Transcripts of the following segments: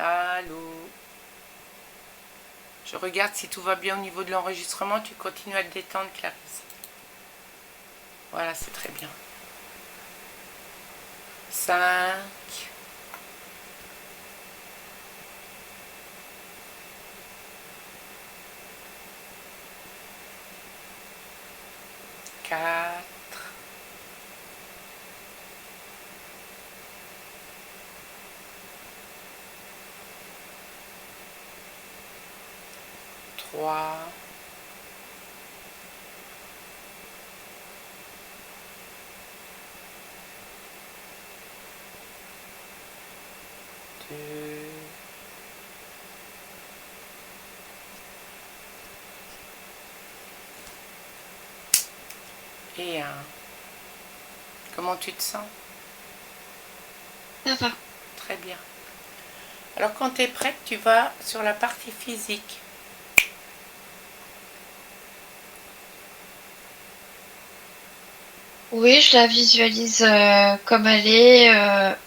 Allô. Je regarde si tout va bien au niveau de l'enregistrement. Tu continues à te détendre, Clarisse. Voilà, c'est très bien. 5, 4, 3, 2, 1. Comment tu te sens? Ça va. Très bien. Alors quand tu es prête, tu vas sur la partie physique. Oui, je la visualise comme elle est,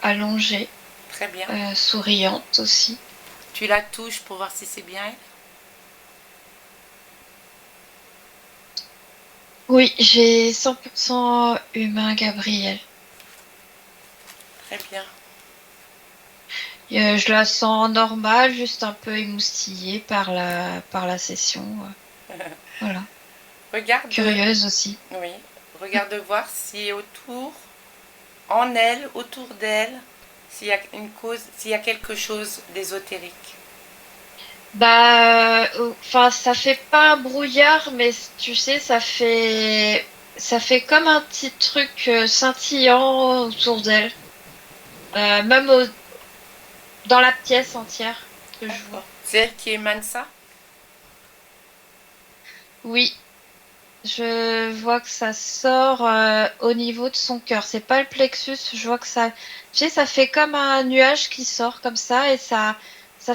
allongée, Très bien. souriante aussi. Tu la touches pour voir si c'est bien elle. Oui, j'ai 100% humain, Gabriel. Très bien. Je la sens normale, juste un peu émoustillée par la session. Voilà. Regarde, Curieuse aussi. oui, regarde voir si autour, en elle, autour d'elle, s'il y a une cause, s'il y a quelque chose d'ésotérique. Bah, enfin, ça fait pas un brouillard, mais tu sais, ça fait comme un petit truc scintillant autour d'elle. Même dans la pièce entière que je D'accord. vois. C'est elle qui émane ça? Oui, je vois que ça sort au niveau de son cœur. C'est pas le plexus, je vois que ça, tu sais, ça fait comme un nuage qui sort comme ça et ça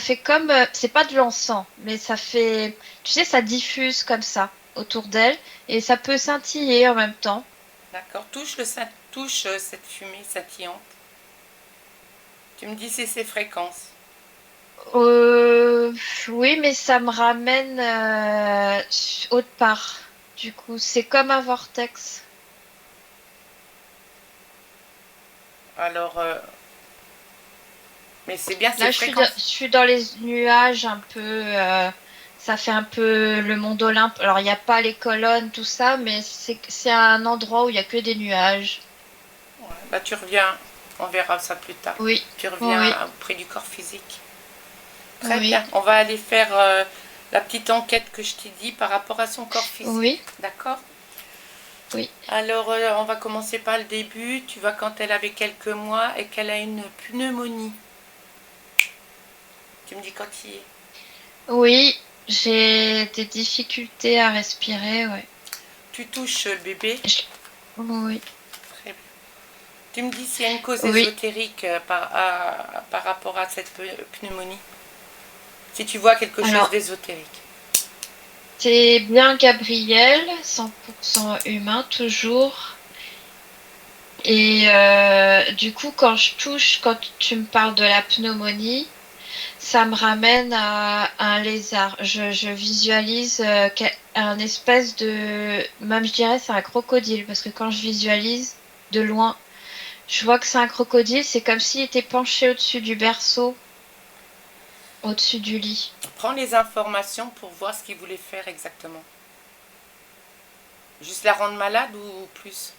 fait comme, c'est pas de l'encens, mais ça fait, tu sais, ça diffuse comme ça autour d'elle et ça peut scintiller en même temps. D'accord. Touche cette fumée scintillante. Tu me dis si c'est fréquence. Euh, oui, mais ça me ramène autre part. Du coup, c'est comme un vortex. Alors, mais c'est bien, c'est Là, fréquence. je suis dans les nuages un peu. Ça fait un peu le monde Olympe. Alors, il n'y a pas les colonnes, tout ça, mais c'est un endroit où il n'y a que des nuages. Ouais. Bah tu reviens, on verra ça plus tard. Oui, Tu reviens oui, auprès du corps physique. Très oui, bien. On va aller faire la petite enquête que je t'ai dit par rapport à son corps physique. oui, D'accord? oui. Alors, on va commencer par le début. Tu vois quand elle avait quelques mois et qu'elle a une pneumonie. Tu me dis quand il est. Oui, j'ai des difficultés à respirer, ouais. Tu touches le bébé. Je- Oui, Très bien. Tu me dis s'il y a une cause oui. ésotérique par rapport à cette pneumonie. Si tu vois quelque chose Alors, d'ésotérique. c'est bien Gabriel, 100% humain, toujours. Et du coup, quand je touche, quand tu me parles de la pneumonie, ça me ramène à un lézard. Je visualise un espèce de... Même je dirais c'est un crocodile, parce que quand je visualise de loin, je vois que c'est un crocodile, c'est comme s'il était penché au-dessus du berceau, au-dessus du lit. Prends les informations pour voir ce qu'il voulait faire exactement. Juste la rendre malade ou plus?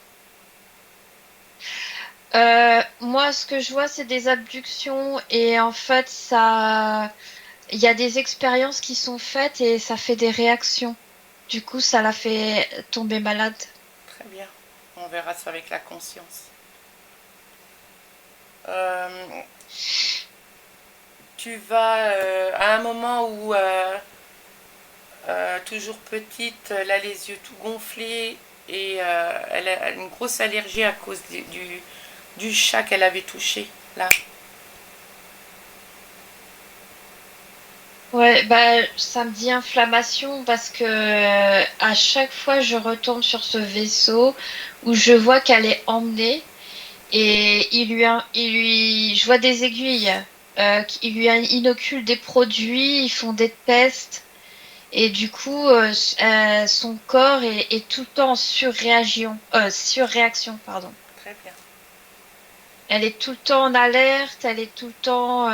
Moi, ce que je vois, c'est des abductions et en fait, ça, il y a des expériences qui sont faites et ça fait des réactions. Du coup, ça la fait tomber malade. Très bien. On verra ça avec la conscience. Euh, Tu vas à un moment où, toujours petite, elle a les yeux tout gonflés et elle a une grosse allergie à cause du chat qu'elle avait touché. Là. Ouais, bah, ça me dit inflammation parce que à chaque fois, je retombe sur ce vaisseau où je vois qu'elle est emmenée et je vois des aiguilles. qui lui inoculent des produits, ils font des tests. Et du coup, son corps est tout le temps en surréaction, pardon. Très bien. Elle est tout le temps en alerte, elle est tout le temps.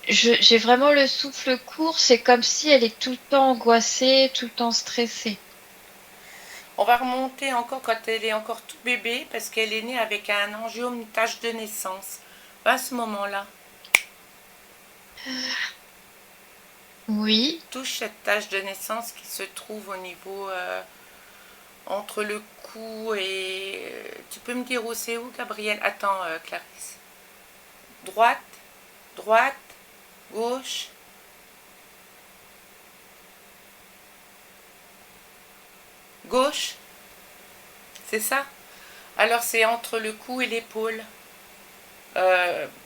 J'ai vraiment le souffle court, c'est comme si elle est tout le temps angoissée, tout le temps stressée. On va remonter encore quand elle est encore tout bébé, parce qu'elle est née avec un angiome, une tache de naissance. À ce moment-là, Oui. touche cette tache de naissance qui se trouve au niveau entre le cou et... Tu peux me dire où c'est où, Gabriel? Attends, Clarisse. Droite, droite, gauche. Gauche, c'est ça? Alors c'est entre le cou et l'épaule.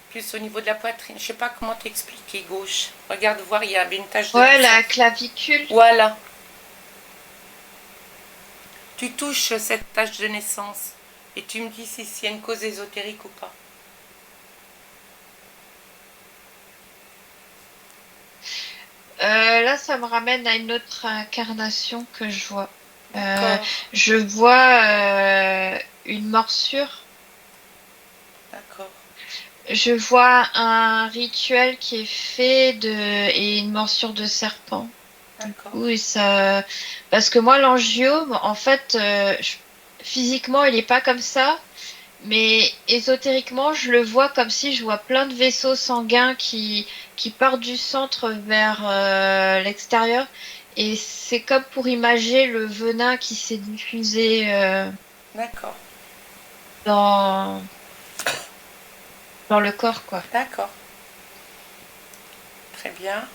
Plus au niveau de la poitrine. Je sais pas comment t'expliquer, gauche. Regarde voir, il y avait une tache de Ouais, naissance. la clavicule. Voilà. Tu touches cette tache de naissance et tu me dis si c'est une cause ésotérique ou pas. Là, ça me ramène à une autre incarnation que je vois. Euh, D'accord, je vois une morsure. d'accord, Je vois un rituel qui est fait et une morsure de serpent. Du d'accord, coup, parce que moi, l'angiome, en fait, physiquement, il n'est pas comme ça, mais ésotériquement, je le vois comme si je vois plein de vaisseaux sanguins qui partent du centre vers l'extérieur. Et c'est comme pour imager le venin qui s'est diffusé d'accord, dans, dans le corps, quoi. d'accord. Très bien.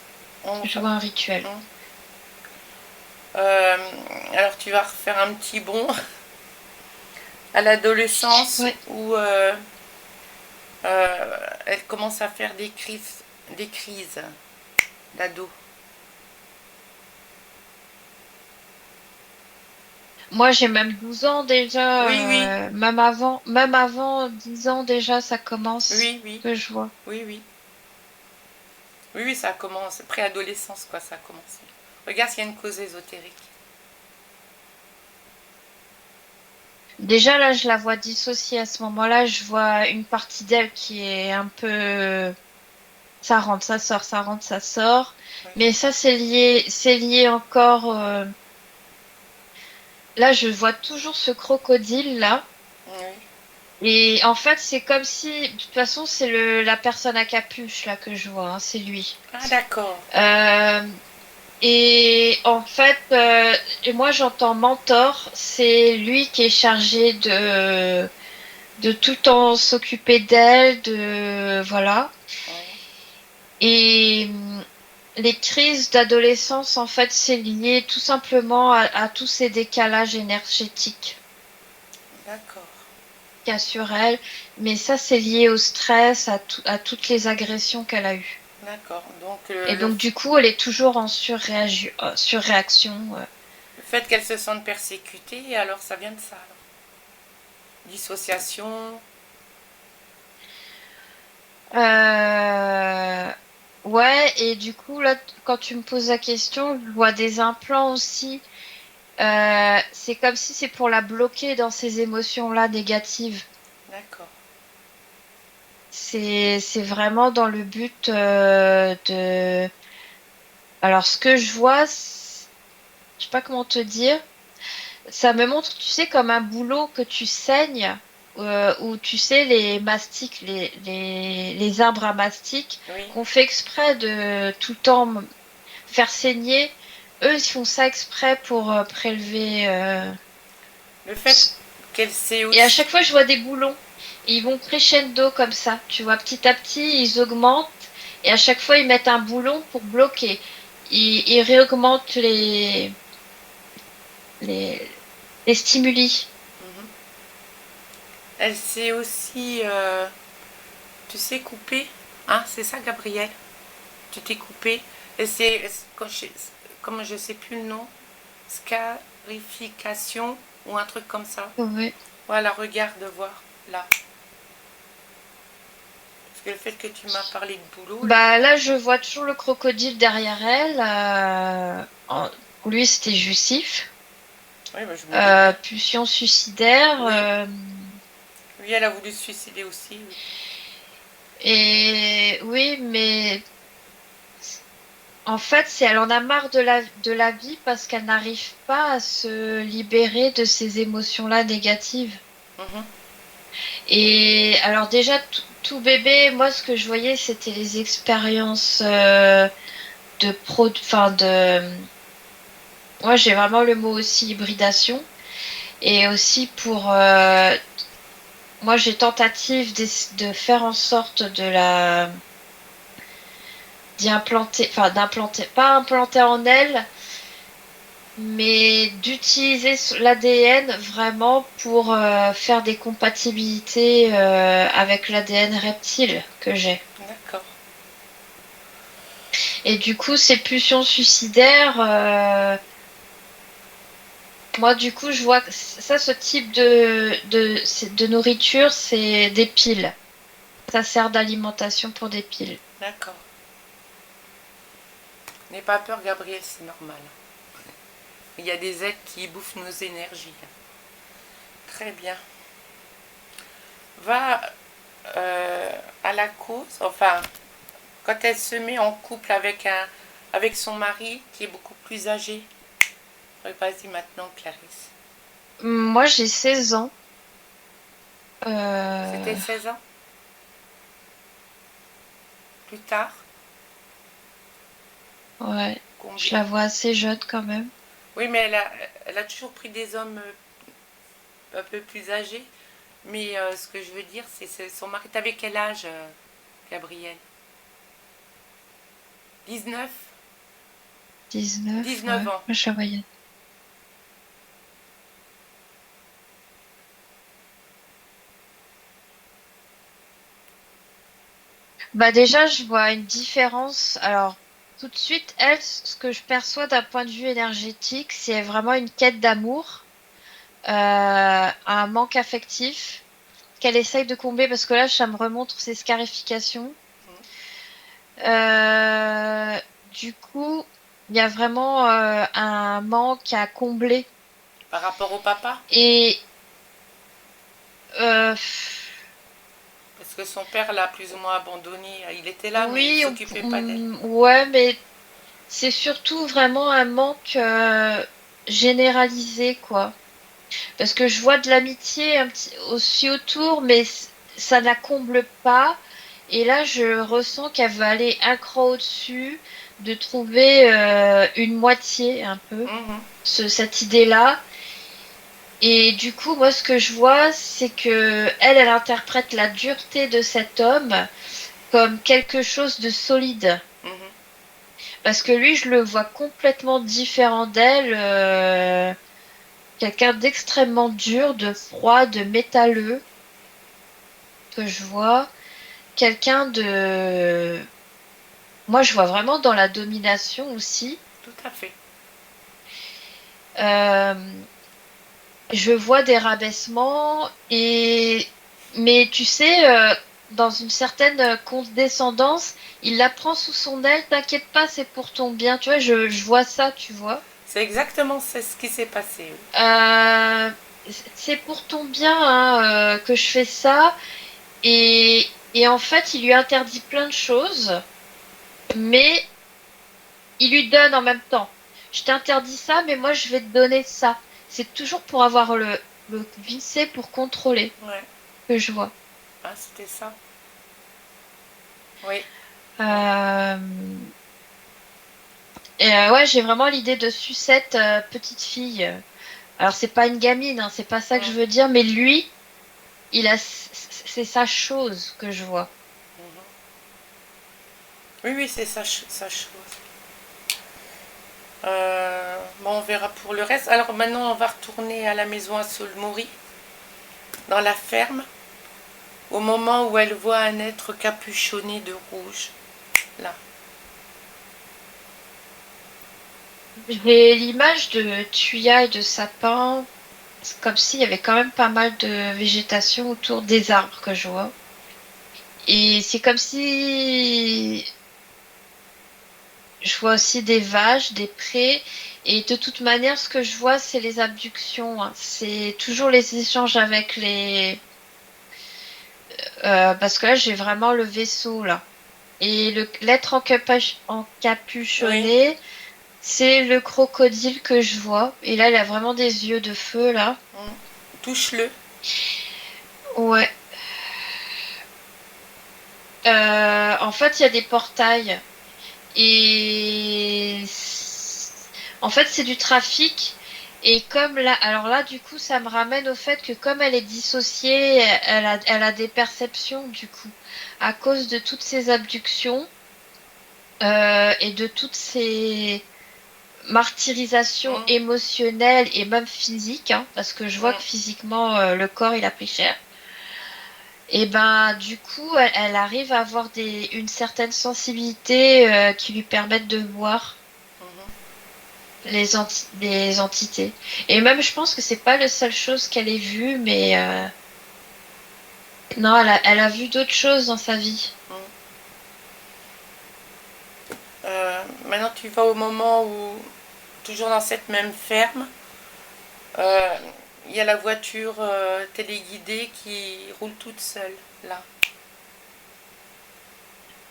On Je va- vois un rituel. on- Euh, alors tu vas refaire un petit bond à l'adolescence Ouais. où elle commence à faire des crises d'ado. Moi, j'ai même 12 ans Oui, oui, déjà, même avant 10 ans déjà, ça commence oui, oui, que je vois. oui, oui. Oui, oui, ça commence. Préadolescence, quoi, ça a commencé. Regarde s'il y a une cause ésotérique. Déjà là, je la vois dissociée à ce moment-là, je vois une partie d'elle qui est un peu, ça rentre, ça sort, ça rentre, ça sort. Oui, Mais ça, c'est lié encore. Là, je vois toujours ce crocodile là. oui. Et en fait, c'est comme si, de toute façon, c'est la personne à capuche là que je vois, hein, c'est lui. Ah, d'accord. Euh, Et en fait, et moi j'entends mentor, c'est lui qui est chargé de tout le temps s'occuper d'elle, voilà. Oui. Et les crises d'adolescence, en fait, c'est lié tout simplement à tous ces décalages énergétiques D'accord. qu'il y a sur elle. Mais ça, c'est lié au stress, à toutes les agressions qu'elle a eues. D'accord. Donc, Et donc, du coup, elle est toujours en surréaction. le fait qu'elle se sente persécutée, alors ça vient de ça. Alors. Dissociation. Euh, Ouais, et du coup, là, quand tu me poses la question, je vois des implants aussi. C'est comme si c'est pour la bloquer dans ces émotions-là négatives. D'accord. C'est vraiment dans le but de... Alors, ce que je vois, je sais pas comment te dire. Ça me montre, tu sais, comme un boulot que tu saignes, où tu sais, les mastiques, les arbres à mastic, Oui. qu'on fait exprès de tout le temps faire saigner. Eux, ils font ça exprès pour prélever. Le fait qu'elle sait Et à aussi. chaque fois, je vois des boulons. Et ils vont crescendo comme ça. Tu vois, petit à petit, ils augmentent. Et à chaque fois, ils mettent un boulon pour bloquer. Ils réaugmentent les, les stimuli. Mhm. Elle sait aussi, tu sais, couper. Hein, c'est ça, Gabriel? Tu t'es coupé. Et c'est, comme je sais plus le nom, scarification ou un truc comme ça. Ouais. Voilà, regarde, voir. Là. Parce que le fait que tu m'as parlé de boulot, là. Bah là, je vois toujours le crocodile derrière elle. Pour lui, c'était jouissif. Oui, bah, je me doute bien. Pulsion suicidaire. Oui, oui, elle a voulu se suicider aussi. Oui. Et oui, mais en fait, elle en a marre de la vie parce qu'elle n'arrive pas à se libérer de ces émotions-là négatives. Mhm. Et alors déjà, tout bébé, moi, ce que je voyais, c'était les expériences enfin moi, j'ai vraiment le mot aussi hybridation. Et aussi moi, j'ai tentative de faire en sorte d'implanter, pas implanter en elle, mais d'utiliser l'ADN vraiment pour faire des compatibilités avec l'ADN reptile que j'ai. D'accord. Et du coup, ces pulsions suicidaires, moi, du coup, je vois que ça, ce type de nourriture, c'est des piles. Ça sert d'alimentation pour des piles. D'accord. N'aie pas peur, Gabriel, c'est normal. Il y a des êtres qui bouffent nos énergies. Très bien. Va à la cause, enfin, quand elle se met en couple avec son mari qui est beaucoup plus âgé. Oui, vas-y maintenant, Clarisse. Moi, j'ai 16 ans. C'était 16 ans plus tard. Ouais, je Combien? la vois assez jeune quand même. Oui, mais elle a toujours pris des hommes un peu plus âgés. Mais ce que je veux dire, c'est son mari. T'avais quel âge, Gabriel? 19? 19, 19 ouais. ans. Moi, je la voyais. Bah déjà, je vois une différence. Alors, tout de suite, elle, ce que je perçois d'un point de vue énergétique, c'est vraiment une quête d'amour, un manque affectif qu'elle essaye de combler parce que là, ça me remontre ses scarifications. Euh, du coup, il y a vraiment un manque à combler. Par rapport au papa? Et euh, Parce que son père l'a plus ou moins abandonné. Il était là, mais il oui, s'occupait pas d'elle. ouais, mais c'est surtout vraiment un manque généralisé, quoi. Parce que je vois de l'amitié aussi autour, mais ça ne la comble pas. Et là, je ressens qu'elle veut aller un cran au-dessus, de trouver une moitié un peu, Mhm. cette idée-là. Et du coup, moi, ce que je vois, c'est que elle interprète la dureté de cet homme comme quelque chose de solide. Mhm. Parce que lui, je le vois complètement différent d'elle. Quelqu'un d'extrêmement dur, de froid, de métalleux que je vois. Quelqu'un de... Moi, je vois vraiment dans la domination aussi. Tout à fait. Euh, je vois des rabaissements et... Mais tu sais, dans une certaine condescendance, il la prend sous son aile. T'inquiète pas, c'est pour ton bien. Tu vois, je vois ça, tu vois. C'est exactement ce qui s'est passé. Oui. Euh, c'est pour ton bien hein, que je fais ça. Et en fait, il lui interdit plein de choses, mais il lui donne en même temps. Je t'interdis ça, mais moi, je vais te donner ça. C'est toujours pour avoir le vissé pour contrôler Ouais. que je vois. Ah, c'était ça. Oui. Ouais. Euh, ouais, j'ai vraiment l'idée de sucette petite fille. Alors, c'est pas une gamine, hein, c'est pas ça que je Mhm. veux dire, mais lui, c'est sa chose que je vois. Oui, oui, c'est sa chose. Bon, on verra pour le reste. Alors maintenant, on va retourner à la maison à Saulmory, dans la ferme, au moment où elle voit un être capuchonné de rouge. Là. J'ai l'image de tuyas et de sapins. C'est comme s'il y avait quand même pas mal de végétation autour des arbres que je vois. Et c'est comme si je vois aussi des vaches, des prés. Et de toute manière, ce que je vois, c'est les abductions, hein. C'est toujours les échanges avec les... parce que là, j'ai vraiment le vaisseau, là. Et l'être Oui. encapuchonné, c'est le crocodile que je vois. Et là, il a vraiment des yeux de feu, là. Mm. Touche-le. Ouais. En fait, il y a des portails. Et en fait, c'est du trafic. Et comme là, alors là, du coup, ça me ramène au fait que comme elle est dissociée, elle a des perceptions, du coup, à cause de toutes ces abductions et de toutes ces martyrisations Mm. émotionnelles et même physiques, hein, parce que je vois Mm. que physiquement, le corps, il a pris cher. Et ben, du coup, elle arrive à avoir une certaine sensibilité qui lui permettent de voir Mhm. les entités. Et même, je pense que c'est pas la seule chose qu'elle ait vue, mais non, elle a vu d'autres choses dans sa vie. Mm. Maintenant, tu vas au moment où, toujours dans cette même ferme, euh, il y a la voiture téléguidée qui roule toute seule, là.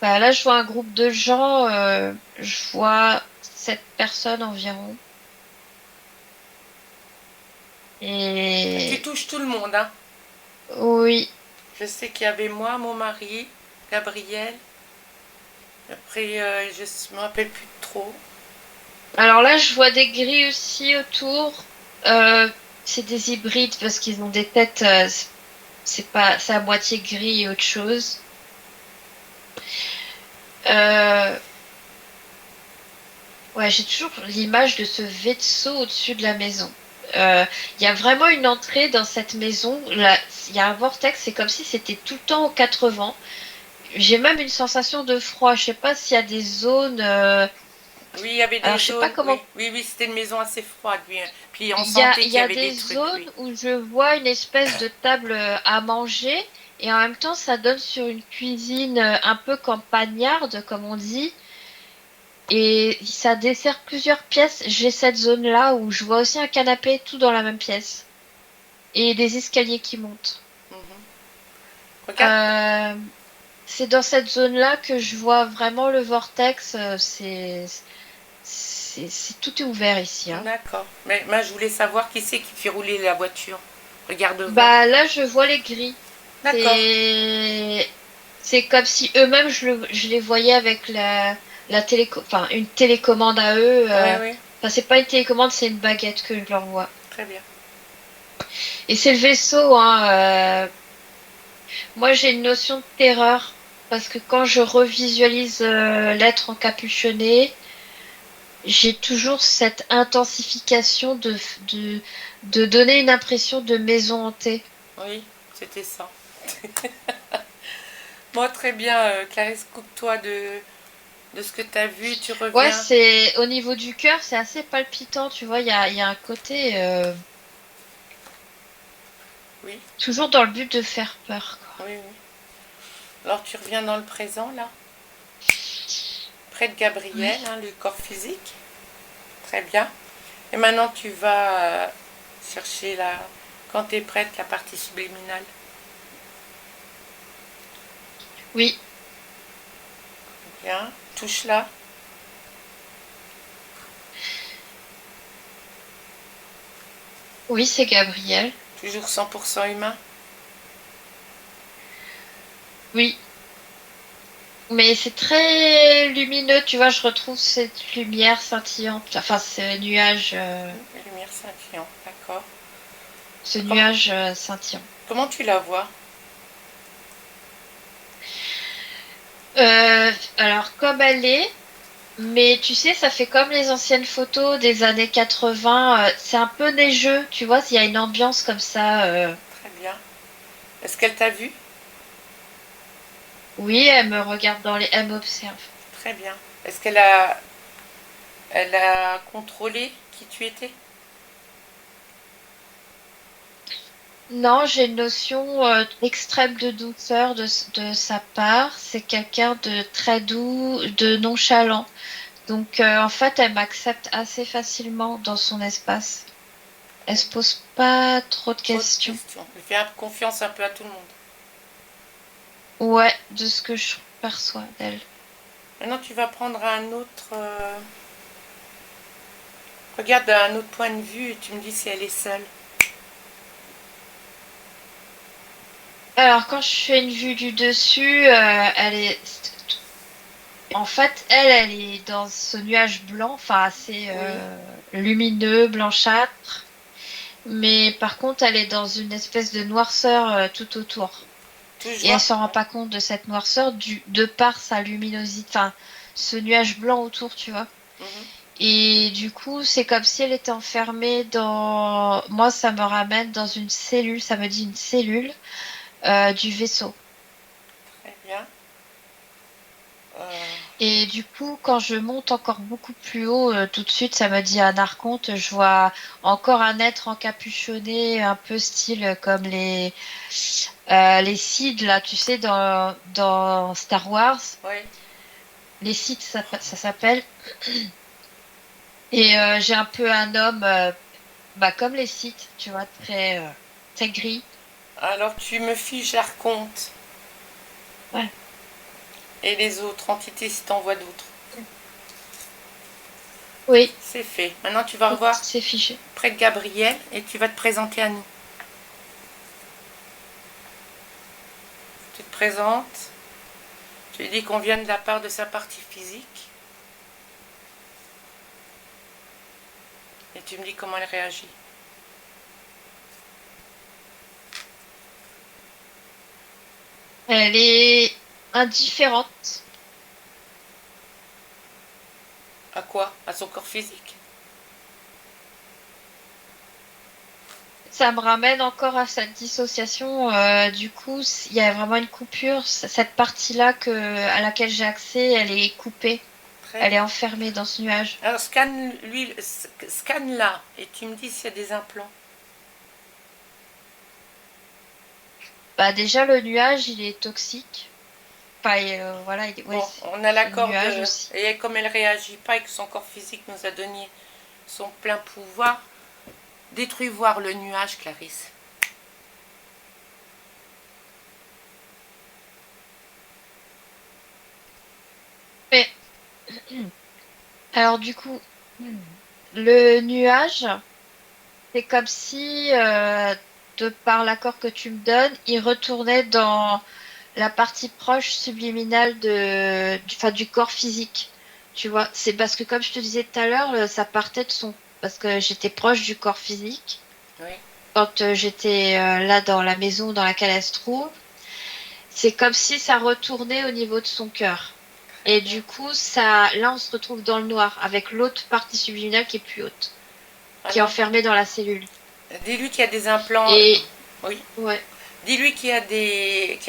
Bah, là, je vois un groupe de gens, je vois 7 personnes environ. Tu Et touches tout le monde, hein. oui. Je sais qu'il y avait moi, mon mari, Gabriel. Après, je me rappelle plus trop. Alors là, je vois des gris aussi autour. Euh, c'est des hybrides parce qu'ils ont des têtes, c'est pas, c'est à moitié gris et autre chose. Euh, Ouais, j'ai toujours l'image de ce vaisseau au-dessus de la maison. Euh, Il y a vraiment une entrée dans cette maison. Là, il y a un vortex, c'est comme si c'était tout le temps aux 80. J'ai même une sensation de froid. Je sais pas s'il y a des zones. Oui, il y avait Alors, des je sais pas zones. Oui, comment. oui, oui, c'était une maison assez froide, oui. Puis on sentait Il qu'il y y a avait des des trucs, zones oui. où je vois une espèce de table à manger et en même temps, ça donne sur une cuisine un peu campagnarde, comme on dit. Et ça dessert plusieurs pièces. J'ai cette zone-là où je vois aussi un canapé tout dans la même pièce. Et des escaliers qui montent. Mhm. Regarde. Euh, c'est dans cette zone-là que je vois vraiment le vortex. Tout est ouvert ici, hein. D'accord. Mais moi, je voulais savoir qui c'est qui fait rouler la voiture. Regarde voir. Bah là, je vois les gris. D'accord. C'est comme si eux-mêmes, je les voyais avec enfin, une télécommande à eux. Oui, oui. Enfin, c'est pas une télécommande, c'est une baguette que je leur vois. Très bien. Et c'est le vaisseau, hein. Moi, j'ai une notion de terreur parce que quand je revisualise l'être encapuchonné, j'ai toujours cette intensification de donner une impression de maison hantée. Oui, c'était ça. Moi, très bien, Clarisse, coupe-toi de ce que tu as vu. Tu Ouais, reviens. c'est au niveau du cœur, c'est assez palpitant, tu vois, il y a un côté Oui, toujours dans le but de faire peur, quoi. oui, oui. Alors, tu reviens dans le présent, là, près de Gabriel, Oui. hein, le corps physique. Très bien. Et maintenant, tu vas chercher quand tu es prête, la partie subliminale. Oui, Bien. Touche-la. oui, c'est Gabriel. Toujours 100% humain. Oui. Mais c'est très lumineux, tu vois, je retrouve cette lumière scintillante, enfin ce nuage, Lumière scintillante. D'accord. Com- scintillant. Comment tu la vois? Alors comme elle est, mais tu sais, ça fait comme les anciennes photos des années 80, c'est un peu neigeux, tu vois, il y a une ambiance comme ça. Très bien. Est-ce qu'elle t'a vu? Oui, elle me regarde elle m'observe. Très bien. Est-ce qu'elle a contrôlé qui tu étais? Non, j'ai une notion extrême de douceur de sa part. C'est quelqu'un de très doux, de nonchalant. Donc, en fait, elle m'accepte assez facilement dans son espace. Elle Très se bien. pose pas trop de Trop de questions. questions. Elle fait confiance un peu à tout le monde. Ouais, de ce que je perçois d'elle. Maintenant, tu vas prendre un autre. Regarde d'un autre point de vue et tu me dis si elle est seule. Alors, quand je fais une vue du dessus, elle est... En fait, elle est dans ce nuage blanc, enfin assez Oui. lumineux, blanchâtre. Mais par contre, elle est dans une espèce de noirceur tout autour. Et elle Toujours. s'en rend pas compte de cette noirceur de par sa luminosité, enfin, ce nuage blanc autour, tu vois. Mhm. Et du coup, c'est comme si elle était enfermée dans... Moi, ça me ramène dans une cellule, ça me dit une cellule du vaisseau. Très bien. Euh, Et du coup, quand je monte encore beaucoup plus haut, tout de suite, ça me dit un archonte. Je vois encore un être encapuchonné, un peu style comme les Sith, là, tu sais, dans Star Wars. oui. Les Sith, ça s'appelle. Et j'ai un peu un homme, bah, comme les Sith, tu vois, très gris. Alors tu me fiches Arconte Ouais. et les autres entités si t'envoies d'autres. Oui, C'est fait. Maintenant tu vas revoir c'est fiché. près de Gabriel et tu vas te présenter à nous. Tu te présentes. Tu lui dis qu'on vient de la part de sa partie physique. Et tu me dis comment elle réagit. Elle est indifférente. À quoi? À son corps physique. Ça me ramène encore à cette dissociation. Du coup, il y a vraiment une coupure. Cette partie-là à laquelle j'ai accès, elle est coupée. Très Elle est bien. enfermée dans ce nuage. Alors scanne lui, scanne là et tu me dis s'il y a des implants. Bah déjà, le nuage, il est toxique. Enfin, voilà, ouais, Bon, on a c'est le l'accord nuage de. aussi. Et comme elle réagit pas et que son corps physique nous a donné son plein pouvoir, détruis voir le nuage, Clarisse. Mais alors du coup, le nuage, c'est comme si, de par l'accord que tu me donnes, il retournait dans la partie proche subliminale enfin, du corps physique. Tu vois, c'est parce que comme je te disais tout à l'heure, ça partait de son... Parce que j'étais proche du corps physique Oui. quand j'étais là dans la maison dans laquelle elle se trouve. C'est comme si ça retournait au niveau de son cœur. Très Et bien. du coup, ça, là, on se retrouve dans le noir avec l'autre partie subliminale qui est plus haute, qui est Alors, enfermée dans la cellule. dis-lui qu'il y a des implants. Et Oui. ouais, Dis-lui qu'il y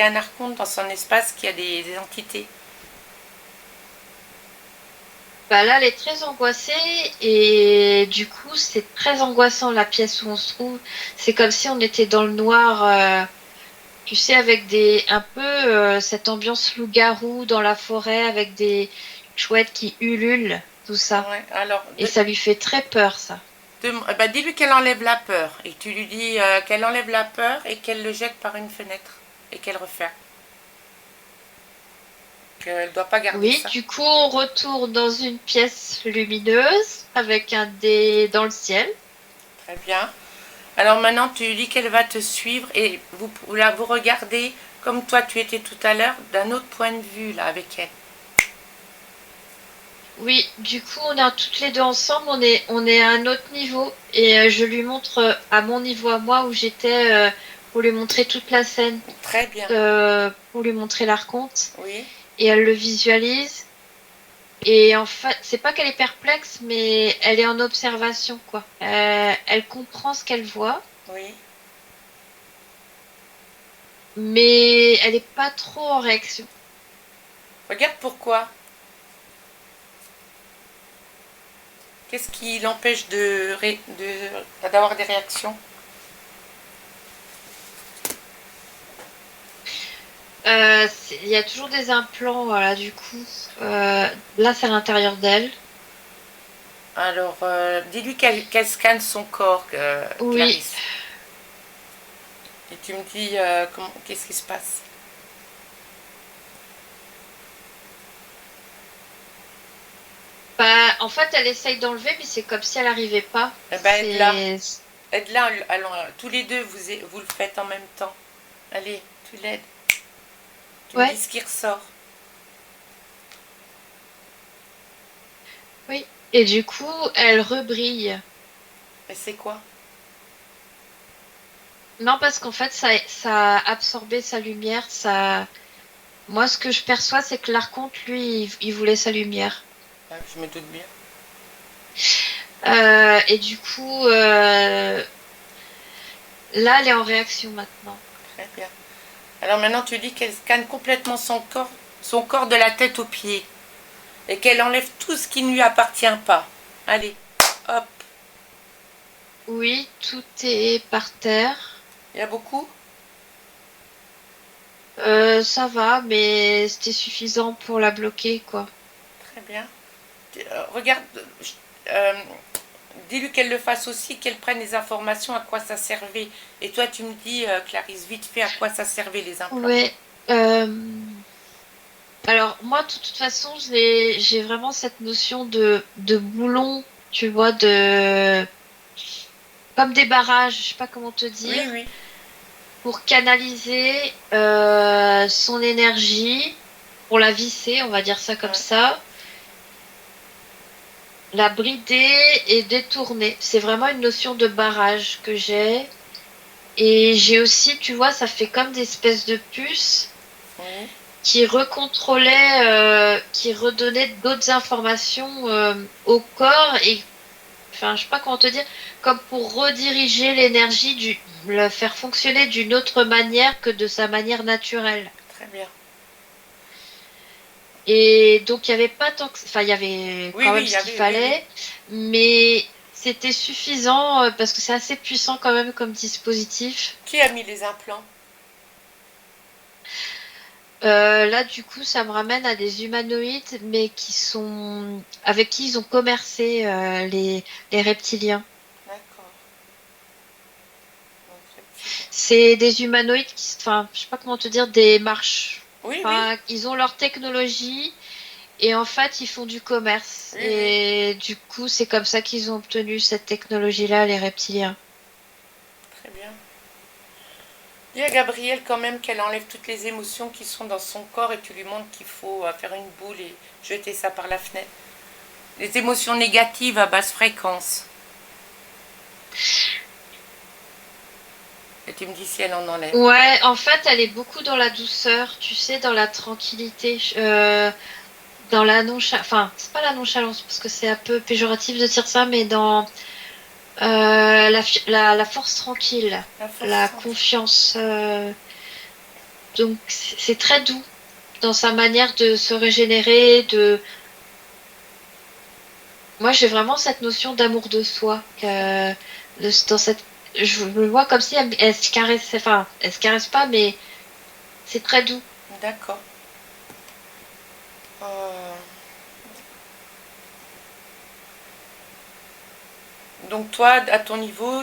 a un archonte dans son espace, qu'il y a des entités. bah là, elle est très angoissée et du coup, c'est très angoissant la pièce où on se trouve. C'est comme si on était dans le noir, tu sais, avec un peu cette ambiance loup-garou dans la forêt avec des chouettes qui ululent, tout ça. Ouais. Alors, Et ça lui fait très peur, ça. bah, dis-lui qu'elle enlève la peur. Et tu lui dis qu'elle enlève la peur et qu'elle le jette par une fenêtre. Et qu'elle referme. Qu'elle ne doit pas garder Oui, ça. du coup, on retourne dans une pièce lumineuse avec un dé dans le ciel. Très bien. Alors maintenant, tu lui dis qu'elle va te suivre et vous regardez comme toi tu étais tout à l'heure, d'un autre point de vue là avec elle. Oui, du coup, on est toutes les deux ensemble, on est à un autre niveau et je lui montre à mon niveau à moi où j'étais pour lui montrer toute la scène, Très bien. pour lui montrer l'archonte Oui, et elle le visualise. Et en fait, c'est pas qu'elle est perplexe, mais elle est en observation, quoi. Elle comprend ce qu'elle voit, oui. mais elle est pas trop en réaction. Regarde pourquoi. Qu'est-ce qui l'empêche d'avoir des réactions? Il y a toujours des implants, voilà, du coup. Là, c'est à l'intérieur d'elle. Alors, dis-lui qu'elle scanne son corps, Oui. Clarisse. Et tu me dis qu'est-ce qui se passe. Bah, en fait, elle essaye d'enlever, mais c'est comme si elle n'arrivait pas. Eh ben, aide-la. C'est... Aide-la, allons, tous les deux, vous le faites en même temps. Allez, tu l'aides. Tu me dis Ouais, ce qui ressort. oui. Et du coup, elle rebrille. Et c'est quoi? Non, parce qu'en fait, ça a absorbé sa lumière. Ça... Moi, ce que je perçois, c'est que l'Archonte, lui, il voulait sa lumière. Ouais, je me doute bien. Et du coup, là, elle est en réaction maintenant. Très bien. Alors maintenant, tu dis qu'elle scanne complètement son corps de la tête aux pieds. Et qu'elle enlève tout ce qui ne lui appartient pas. Allez, hop. Oui, tout est par terre. Il y a beaucoup? Ça va, mais c'était suffisant pour la bloquer, quoi. Très bien. Regarde, euh, dis-lui qu'elle le fasse aussi, qu'elle prenne les informations, à quoi ça servait. Et toi, tu me dis, Clarisse, vite fait, à quoi ça servait les implants. Ouais. Alors, moi, de toute façon, j'ai vraiment cette notion de boulon, tu vois, comme des barrages, je sais pas comment te dire, Oui, oui. pour canaliser son énergie, pour la visser, on va dire ça comme Ouais. ça, la brider et détourner. C'est vraiment une notion de barrage que j'ai. Et j'ai aussi, tu vois, ça fait comme des espèces de puces Oui. qui recontrôlaient, qui redonnaient d'autres informations au corps et, enfin, je sais pas comment te dire, comme pour rediriger l'énergie, le faire fonctionner d'une autre manière que de sa manière naturelle. Très bien. Et donc, il y avait pas tant que, enfin, il y avait Oui, quand oui, même il y ce qu'il avait, oui, oui. fallait, mais c'était suffisant parce que c'est assez puissant quand même comme dispositif. Qui a mis les implants? Là, du coup, ça me ramène à des humanoïdes, mais qui sont avec qui ils ont commercé les reptiliens. D'accord. Donc, reptilien. C'est des humanoïdes qui, enfin, je sais pas comment te dire, des marches. Oui, oui, Enfin, ils ont leur technologie et en fait, ils font du commerce. oui, oui. Et du coup, c'est comme ça qu'ils ont obtenu cette technologie-là, les reptiliens. Très bien. Dis à Gabrielle quand même qu'elle enlève toutes les émotions qui sont dans son corps et tu lui montres qu'il faut faire une boule et jeter ça par la fenêtre. Les émotions négatives à basse fréquence. Et tu me dis si elle en enlève. Ouais, en fait, elle est beaucoup dans la douceur, tu sais, dans la tranquillité, dans la nonchalance. Enfin, c'est pas la nonchalance parce que c'est un peu péjoratif de dire ça, mais dans la force tranquille, La force la tranquille. confiance. Donc, c'est très doux dans sa manière de se régénérer. Moi, j'ai vraiment cette notion d'amour de soi. Dans cette... Je le vois comme si elle se caresse. Enfin, elle se caresse pas, mais c'est très doux. D'accord. Euh, Donc toi, à ton niveau,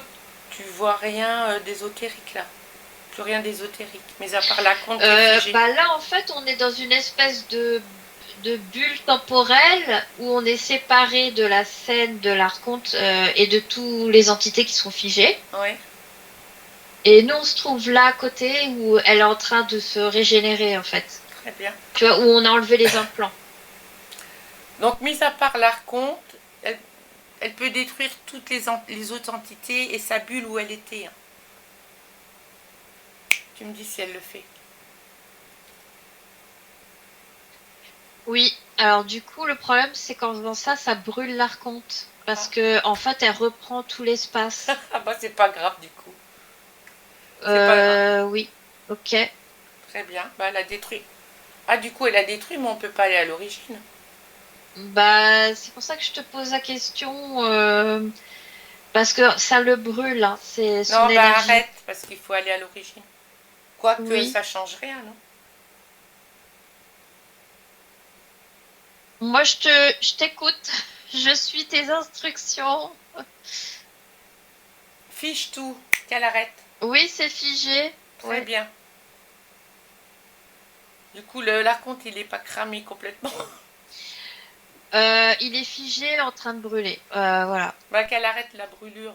tu vois rien d'ésotérique là. Plus rien d'ésotérique. Mais à part la compte qui est figée. Bah là, en fait, on est dans une espèce de bulle temporelle où on est séparé de la scène de l'archonte et de toutes les entités qui sont figées. Ouais. Et nous, on se trouve là à côté où elle est en train de se régénérer, en fait. Très bien. Tu vois, où on a enlevé les implants. Donc, mis à part l'archonte, elle peut détruire toutes les autres entités et sa bulle où elle était, hein. Tu me dis si elle le fait. Oui, alors du coup, le problème, c'est qu'en faisant ça, ça brûle l'archonte. Parce Ah, que, en fait, elle reprend tout l'espace. ah bah c'est pas grave du coup. C'est pas grave. Oui, ok. Très bien. Bah elle a détruit. Ah du coup elle a détruit mais on peut pas aller à l'origine. Bah, c'est pour ça que je te pose la question. Parce que ça le brûle, hein, c'est son Non bah énergie. arrête parce qu'il faut aller à l'origine. Quoique Oui. ça change rien, non? Moi, je t'écoute. Je suis tes instructions. Fiche tout, qu'elle arrête. Oui, c'est figé. Très Ouais. bien. Du coup, l'archonte, il n'est pas cramé complètement. Il est figé en train de brûler. Voilà. Bah, qu'elle arrête la brûlure.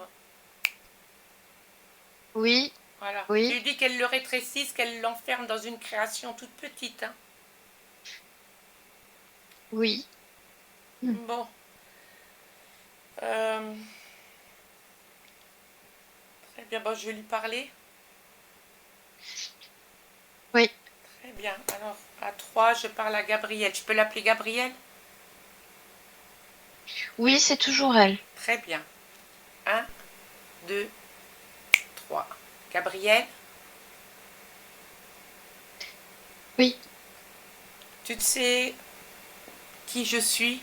Oui, Voilà. Tu oui, lui dis qu'elle le rétrécisse, qu'elle l'enferme dans une création toute petite. Hein. oui. Hmm. Bon. Euh, Très bien, bon, je vais lui parler. Oui, Très bien. Alors, à 3, je parle à Gabriel. Je peux l'appeler Gabriel? oui, c'est toujours elle. Très bien. Un, 2, 3. Gabriel, Oui, tu sais qui je suis?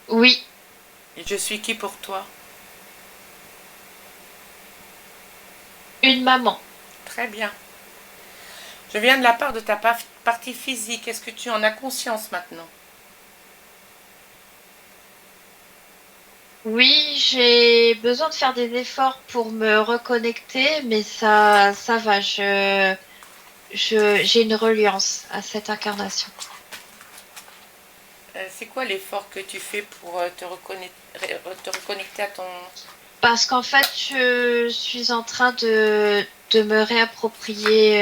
oui. Et je suis qui pour toi? Une maman. Très bien. Je viens de la part de ta partie physique. Est-ce que tu en as conscience maintenant? Oui, j'ai besoin de faire des efforts pour me reconnecter, mais ça va. J'ai une reliance à cette incarnation. C'est quoi l'effort que tu fais pour te reconnecter à ton... Parce qu'en fait, je suis en train de me réapproprier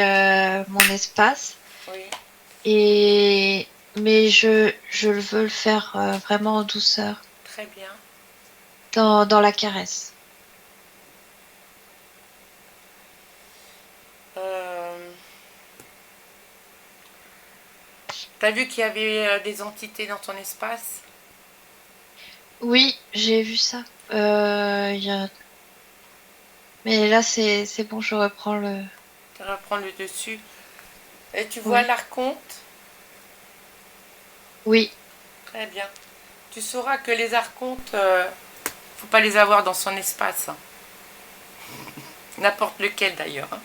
mon espace. Oui, Mais je veux le faire vraiment en douceur, très bien. dans la caresse. Euh, T'as vu qu'il y avait des entités dans ton espace? Oui, j'ai vu ça. Il y a- Mais là, c'est bon, je reprends le. Tu vas prendre le dessus. Et tu vois Oui, l'archonte? oui, Très bien. Tu sauras que les archontes, faut pas les avoir dans son espace. Hein. N'importe lequel d'ailleurs. Hein.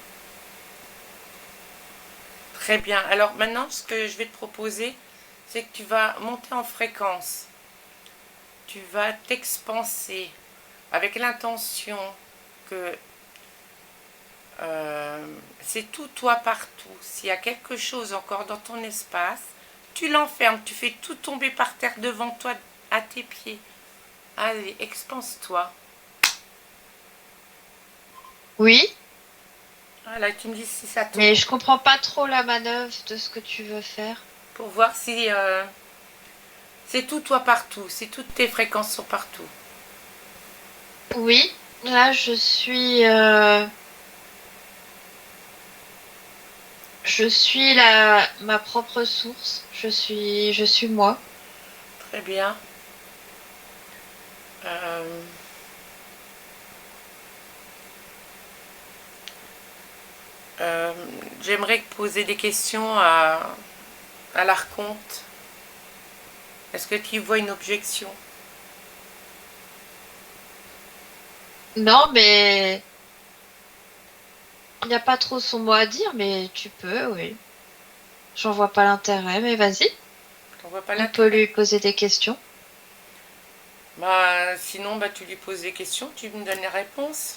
Très bien. Alors maintenant, ce que je vais te proposer, c'est que tu vas monter en fréquence. Tu vas t'expanser avec l'intention que c'est tout toi partout. S'il y a quelque chose encore dans ton espace, tu l'enfermes, tu fais tout tomber par terre devant toi, à tes pieds. Allez, expanse-toi. oui. Voilà, tu me dis si ça tombe. Mais je comprends pas trop la manœuvre de ce que tu veux faire. Pour voir si c'est tout toi partout, si toutes tes fréquences sont partout. Oui, là, je suis ma propre source. Je suis moi. Très bien. Euh, euh, J'aimerais poser des questions à l'archonte. Est-ce que tu y vois une objection? Non, mais il n'y a pas trop son mot à dire, mais tu peux, oui. J'en vois pas l'intérêt, mais vas-y. On voit pas On peut l'intérêt. lui poser des questions. Bah, sinon, bah, tu lui poses des questions, tu me donnes les réponses.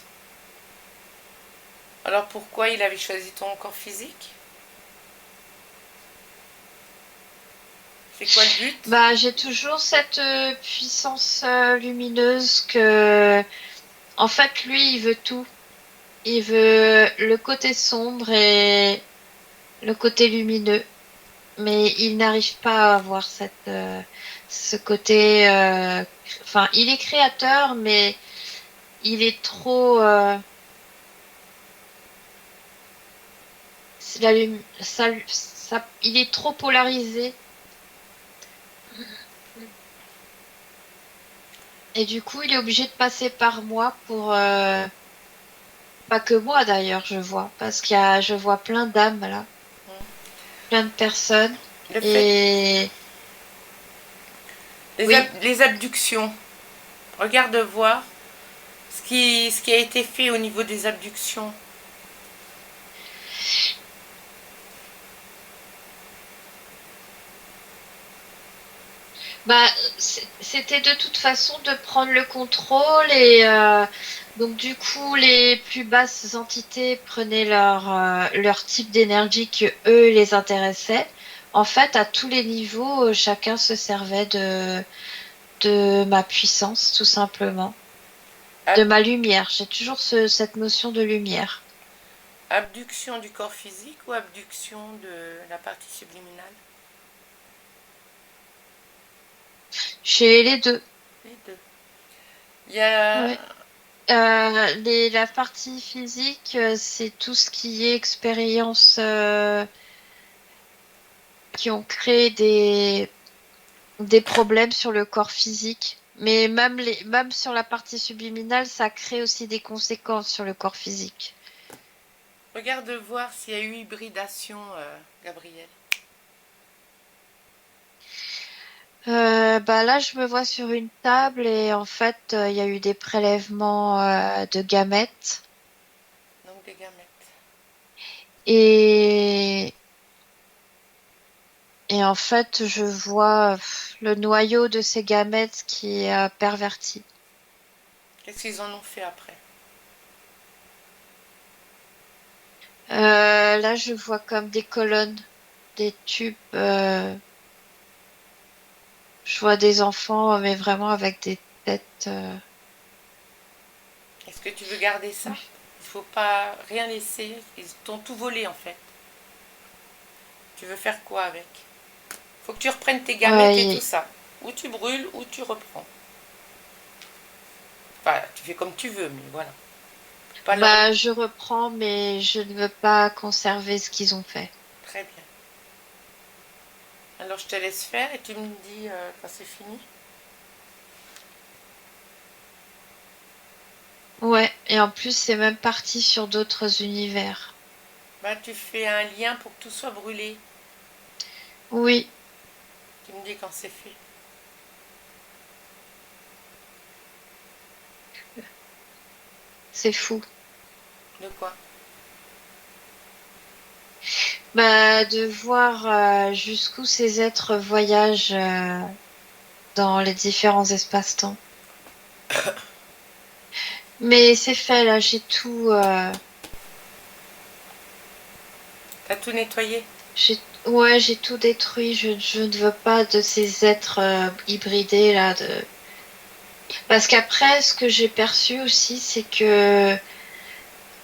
Alors pourquoi il avait choisi ton corps physique? C'est quoi le but? Bah, j'ai toujours cette puissance lumineuse que, en fait, lui, il veut tout. Il veut le côté sombre et le côté lumineux, mais il n'arrive pas à avoir ce côté. Enfin, il est créateur, mais il est trop. Il est trop polarisé. Et du coup, il est obligé de passer par moi pour. Pas que moi d'ailleurs, je vois, parce je vois plein d'âmes là, plein de personnes. Le fait, Et oui, les abductions. Regarde voir ce qui a été fait au niveau des abductions. Bah, c'était de toute façon de prendre le contrôle et donc du coup les plus basses entités prenaient leur type d'énergie que eux les intéressait. En fait, à tous les niveaux, chacun se servait de ma puissance, tout simplement, de Ab- ma lumière. J'ai toujours cette notion de lumière. Abduction du corps physique ou abduction de la partie subliminale? Chez les deux. Les deux. Il y a... Ouais. La partie physique, c'est tout ce qui est expérience qui ont créé des problèmes sur le corps physique. Mais même sur la partie subliminale, ça crée aussi des conséquences sur le corps physique. Regarde voir s'il y a eu hybridation, Gabriel. Bah là, je me vois sur une table et en fait, il y a eu des prélèvements de gamètes. Donc des gamètes. Et, et en fait, je vois le noyau de ces gamètes qui est perverti. Qu'est-ce qu'ils en ont fait après? Là, je vois comme des colonnes, des tubes. Je vois des enfants, mais vraiment avec des têtes. Est-ce que tu veux garder ça? Oui. Il faut pas rien laisser. Ils t'ont tout volé en fait. Tu veux faire quoi avec? Faut que tu reprennes tes gamètes et tout Ouais, ça. Ou tu brûles ou tu reprends. Enfin, tu fais comme tu veux, mais voilà. Pas leur... bah, je reprends, mais je ne veux pas conserver ce qu'ils ont fait. Très bien. Alors je te laisse faire et tu me dis quand c'est fini. Ouais, et en plus, c'est même parti sur d'autres univers. Bah, tu fais un lien pour que tout soit brûlé. Oui, Tu me dis quand c'est fait. c'est fou. De quoi? Bah, de voir jusqu'où ces êtres voyagent dans les différents espaces-temps. Mais c'est fait, là, j'ai tout. T'as tout nettoyé? Ouais, j'ai tout détruit. Je ne veux pas de ces êtres hybridés là. Parce qu'après, ce que j'ai perçu aussi, c'est que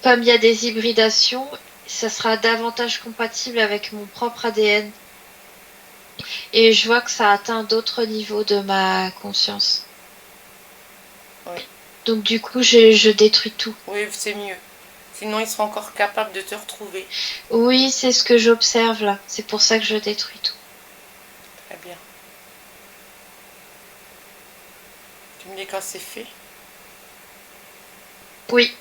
comme il y a des hybridations, ça sera davantage compatible avec mon propre ADN. Et je vois que ça atteint d'autres niveaux de ma conscience. Oui. Donc du coup, je détruis tout. Oui, c'est mieux. Sinon, ils seront encore capables de te retrouver. Oui, c'est ce que j'observe là. C'est pour ça que je détruis tout. Très bien. Tu me dis quand c'est fait. Oui.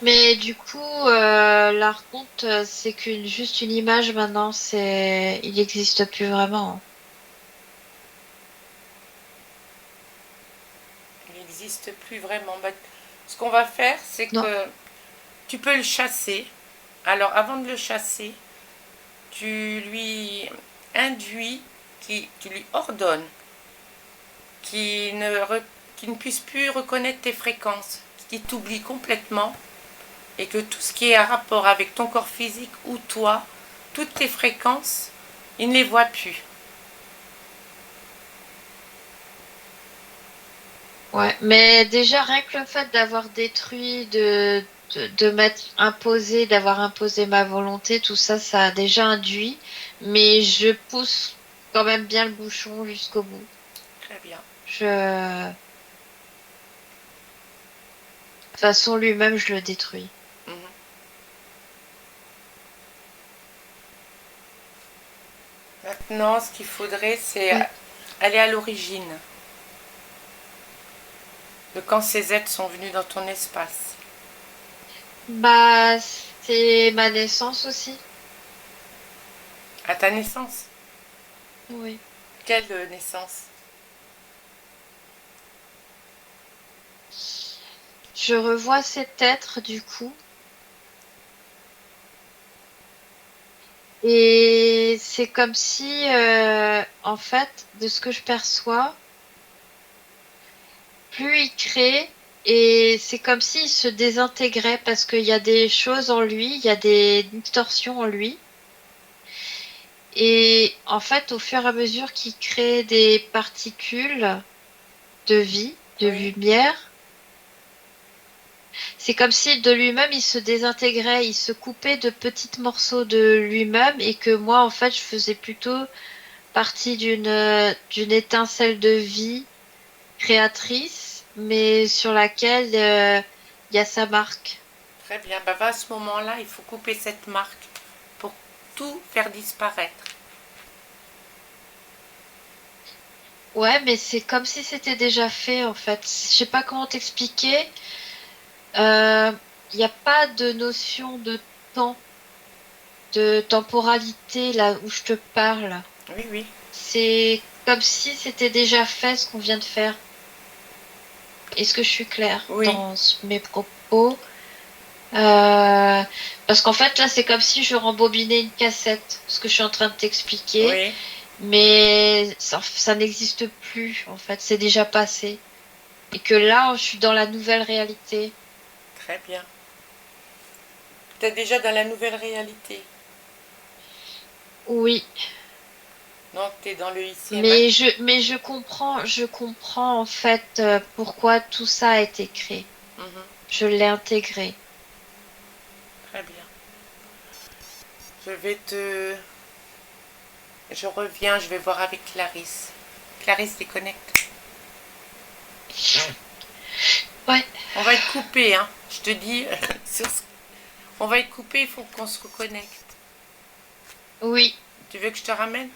Mais du coup, la raconte, c'est juste une image maintenant, il n'existe plus vraiment. Il n'existe plus vraiment. Bah, ce qu'on va faire, c'est Non, que tu peux le chasser. Alors, avant de le chasser, tu lui induis, tu lui ordonnes qu'il ne puisse plus reconnaître tes fréquences, qu'il t'oublie complètement et que tout ce qui est à rapport avec ton corps physique ou toi, toutes tes fréquences, il ne les voit plus. ouais. Mais déjà, rien que le fait d'avoir détruit, de m'être imposé, d'avoir imposé ma volonté, tout ça, ça a déjà induit. Mais je pousse quand même bien le bouchon jusqu'au bout. Très bien. De toute façon, lui-même, je le détruis. Mhm. Maintenant, ce qu'il faudrait, c'est Ouais. aller à l'origine de quand ces êtres sont venus dans ton espace. Bah, c'est ma naissance aussi. À ta naissance. Oui. Quelle naissance? Je revois cet être du coup. Et c'est comme si, en fait, de ce que je perçois, plus il crée, et c'est comme s'il se désintégrait parce qu'il y a des choses en lui, il y a des distorsions en lui. Et en fait, au fur et à mesure qu'il crée des particules de vie, de Oui, lumière, c'est comme si de lui-même il se désintégrait, il se coupait de petits morceaux de lui-même et que moi, en fait, je faisais plutôt partie d'une étincelle de vie créatrice, mais sur laquelle il y a sa marque. très bien. Bah, à ce moment-là, il faut couper cette marque pour tout faire disparaître. Ouais, mais c'est comme si c'était déjà fait en fait. Je sais pas comment t'expliquer. Il n'y a pas de notion de temps, de temporalité là où je te parle. Oui, oui, C'est comme si c'était déjà fait ce qu'on vient de faire. Est-ce que je suis claire oui, dans mes propos? Euh, Parce qu'en fait, là, c'est comme si je rembobinais une cassette, ce que je suis en train de t'expliquer, oui, mais ça n'existe plus, en fait, c'est déjà passé. Et que là, je suis dans la nouvelle réalité. très bien. Tu es déjà dans la nouvelle réalité. Oui, Donc, tu es dans le ici et maintenant. mais je comprends en fait pourquoi tout ça a été créé. Mhm, Je l'ai intégré. très bien. Je vais te... Je reviens, je vais voir avec Clarisse. Clarisse, déconnecte. Ouais, On va être coupé, hein. Je te dis, on va être coupé, il faut qu'on se reconnecte. oui. Tu veux que je te ramène?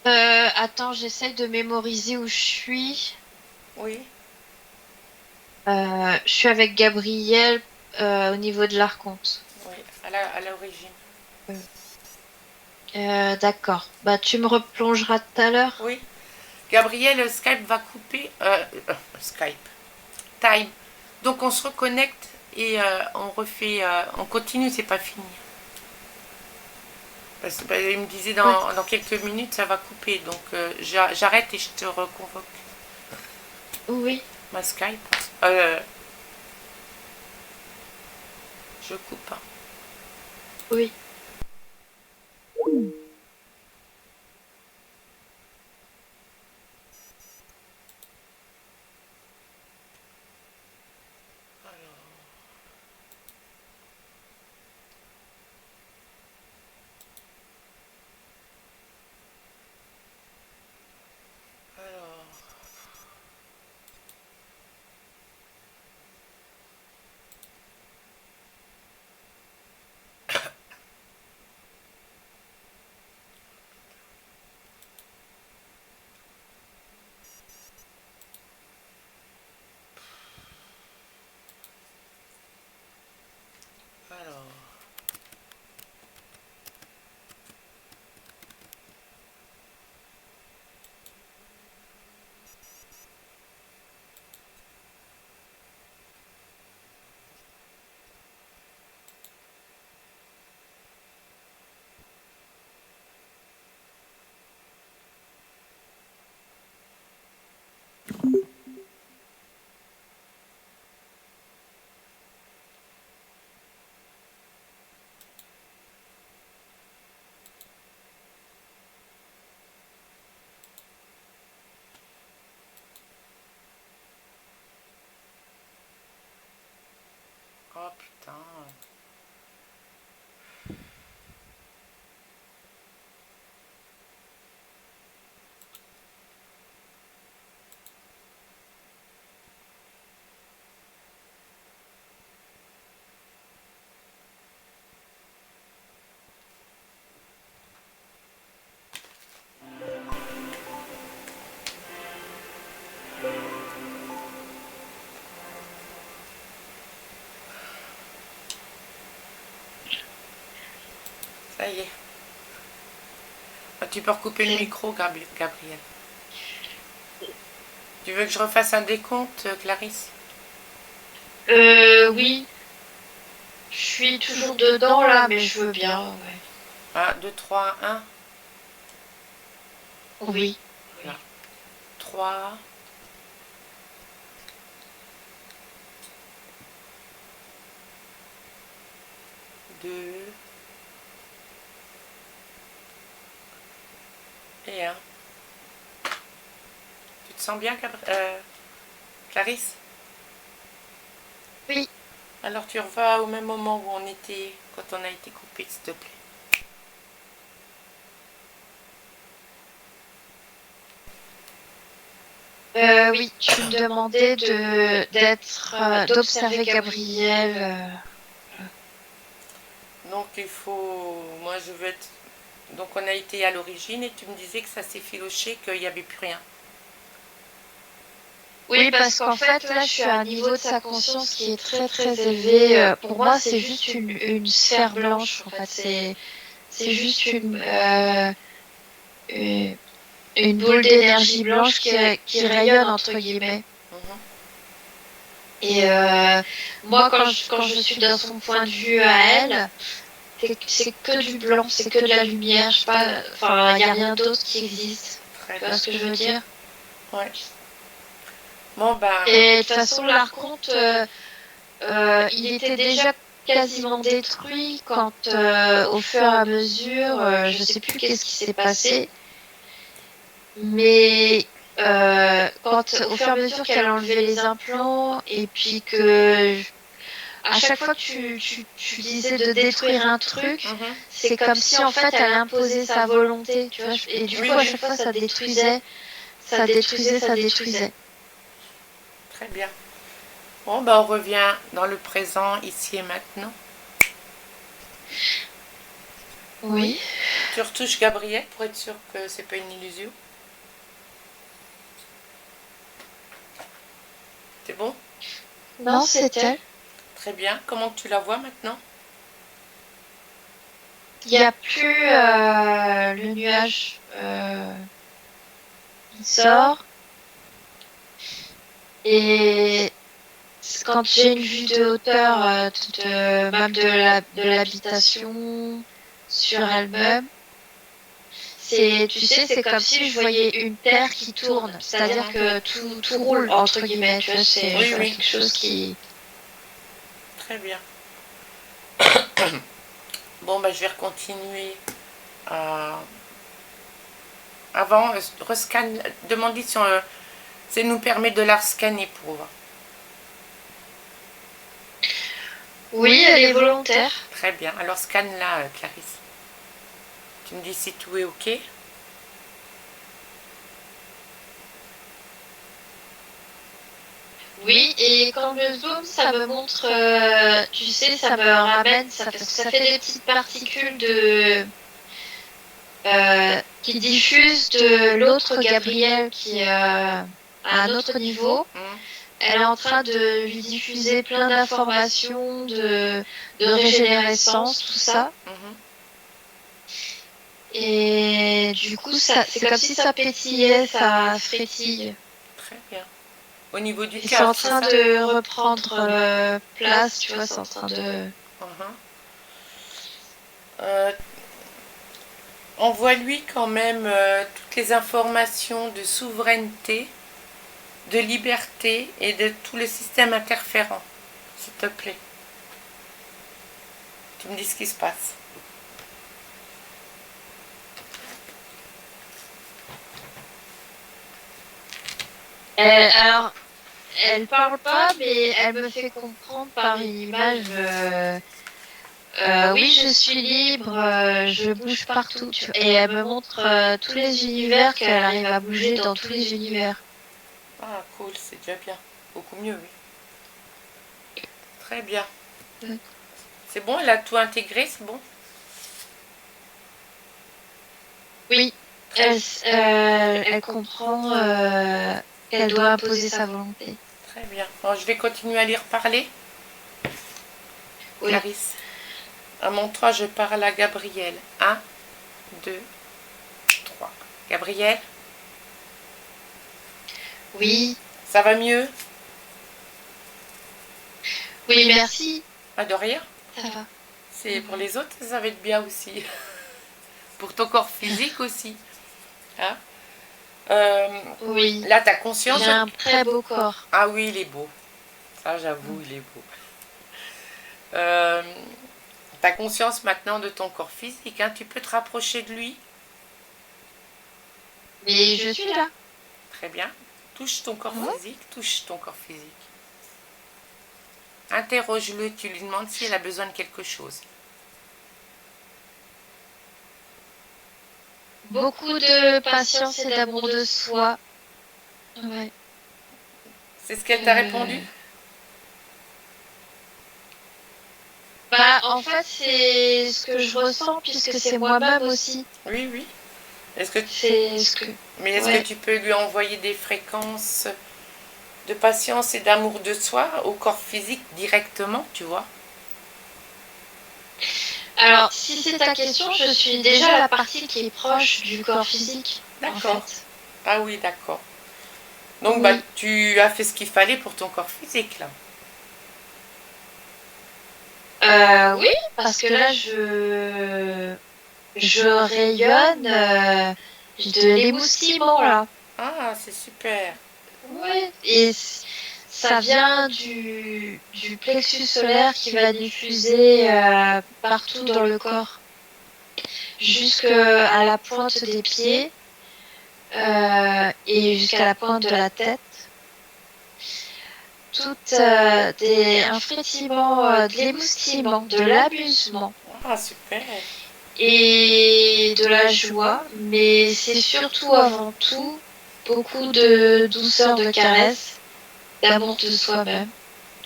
Attends, j'essaye de mémoriser où je suis. Oui. Je suis avec Gabriel au niveau de l'Arconte. Oui, à l'origine. D'accord. Bah, tu me replongeras tout à l'heure. Oui. Gabriel, Skype va couper. Skype. Time. Donc on se reconnecte et on refait. On continue, c'est pas fini. Parce que, il me disait Ouais. dans quelques minutes ça va couper. Donc j'arrête et je te reconvoque. Oui, Ma Skype. Je coupe. oui. Alors. Alors. Oh putain. Ça y est. Ah, tu peux recouper le Ok. micro, Gabriel. Tu veux que je refasse un décompte, Clarisse? Oui. Je suis toujours dedans là, mais je veux bien. Ouais. 1, 2, 3, 1. Oui. Voilà. 3. 2. Et 1. Tu te sens bien, Clarisse? Oui. Alors tu revois au même moment où on était quand on a été coupé, s'il te plaît. Oui, tu me demandais d'observer Gabriel. Donc il faut... Moi je veux être... Donc on a été à l'origine et tu me disais que ça s'est filoché, qu'il n'y avait plus rien. Oui, parce qu'en fait, là, je suis à un niveau de sa conscience qui est très très élevé. Pour moi, c'est juste une sphère blanche. En fait, c'est juste une boule d'énergie blanche qui rayonne, entre guillemets. Et moi, quand je suis dans son point de vue à elle, c'est que du blanc, c'est que de la lumière. Je sais pas, enfin, il n'y a rien d'autre qui existe. Très Tu vois ce que je veux dire? Ouais. Bon ben... Et de toute façon, l'archonte, il était déjà quasiment détruit quand, au fur et à mesure, je sais plus qu'est-ce qui s'est passé, mais quand, au fur et à mesure qu'elle a enlevé les implants, et puis que à chaque fois que tu disais de détruire un truc, c'est comme si en fait elle imposait sa volonté, tu vois, et du coup à chaque fois ça détruisait, ça détruisait, ça détruisait. Très bien. Bon, ben on revient dans le présent, ici et maintenant. Oui. Tu retouches Gabriel pour être sûr que c'est pas une illusion. C'est bon? Non, c'est elle. Très bien. Comment tu la vois maintenant? Il n'y a plus le nuage qui sort. Et quand j'ai une vue de hauteur, même de l'habitation sur elle-même, tu sais, c'est comme si je voyais une terre qui tourne. C'est-à-dire que tout roule, entre guillemets. Tu vois, c'est quelque chose qui... Très bien. Bon, ben je vais continuer. Avant, rescanne, demande si ça nous permet de la rescanner pour voir. Oui, elle est volontaire. Très bien. Alors scanne-la, Clarisse. Tu me dis si tout est OK. Oui, et quand je zoome, ça me montre, tu sais, ça me ramène, ça fait des petites particules qui diffusent de l'autre Gabriel qui est à un autre niveau. Elle est en train de lui diffuser plein d'informations, de régénérescence, tout ça. Et du coup, c'est comme si ça pétillait, ça frétille. Très bien. Au niveau du cœur, c'est en train de reprendre place, tu vois, c'est en train de... Envoie-lui quand même toutes les informations de souveraineté, de liberté et de tout le système interférent, s'il te plaît. Tu me dis ce qui se passe. Alors, elle parle pas, mais elle me fait comprendre par une image. Oui, je suis libre, je bouge partout. Et elle me montre tous les univers, qu'elle arrive à bouger dans tous les univers. Ah, cool, c'est déjà bien. Beaucoup mieux, oui. Très bien. C'est bon, elle a tout intégré, c'est bon? Oui, elle comprend qu'elle doit imposer sa volonté. Très bien. Bon, je vais continuer à lire parler. Oui. Clarisse. À mon 3, je parle à Gabriel. 1, 2, 3. Gabriel? Oui. Ça va mieux? Oui, merci. Pas de rien. ça va. C'est pour les autres, ça va être bien aussi. Pour ton corps physique aussi. Hein. Oui, Là, tu as conscience. j'ai un très beau corps. Ah oui, il est beau. Ça, j'avoue, il est beau. Euh, tu as conscience maintenant de ton corps physique. Hein. Tu peux te rapprocher de lui. Mais je suis là. Très bien. Touche ton corps Ouais. physique. Touche ton corps physique. Interroge-le. Tu lui demandes si elle a besoin de quelque chose. Beaucoup de patience et d'amour de soi. Ouais. C'est ce qu'elle t'a répondu? Bah, en fait, c'est ce que je ressens puisque c'est moi-même aussi. Oui, oui. Est-ce que, C'est ce que. mais est-ce Ouais. que tu peux lui envoyer des fréquences de patience et d'amour de soi au corps physique directement, tu vois? Alors, si c'est ta question, je suis déjà la partie qui est proche du corps physique. D'accord. En fait. Ah oui, d'accord. Donc, Oui. bah, tu as fait ce qu'il fallait pour ton corps physique, là. Oui, parce que là, je rayonne de l'émoustillement, là. Ah, c'est super. Ouais. Et ça vient du plexus solaire qui va diffuser partout dans le corps, jusqu'à la pointe des pieds et jusqu'à la pointe de la tête. Tout un frétillement, de l'émoustillement, de l'amusement Ah, super. et de la joie, mais c'est surtout avant tout beaucoup de douceur, de caresse, d'amour de soi-même.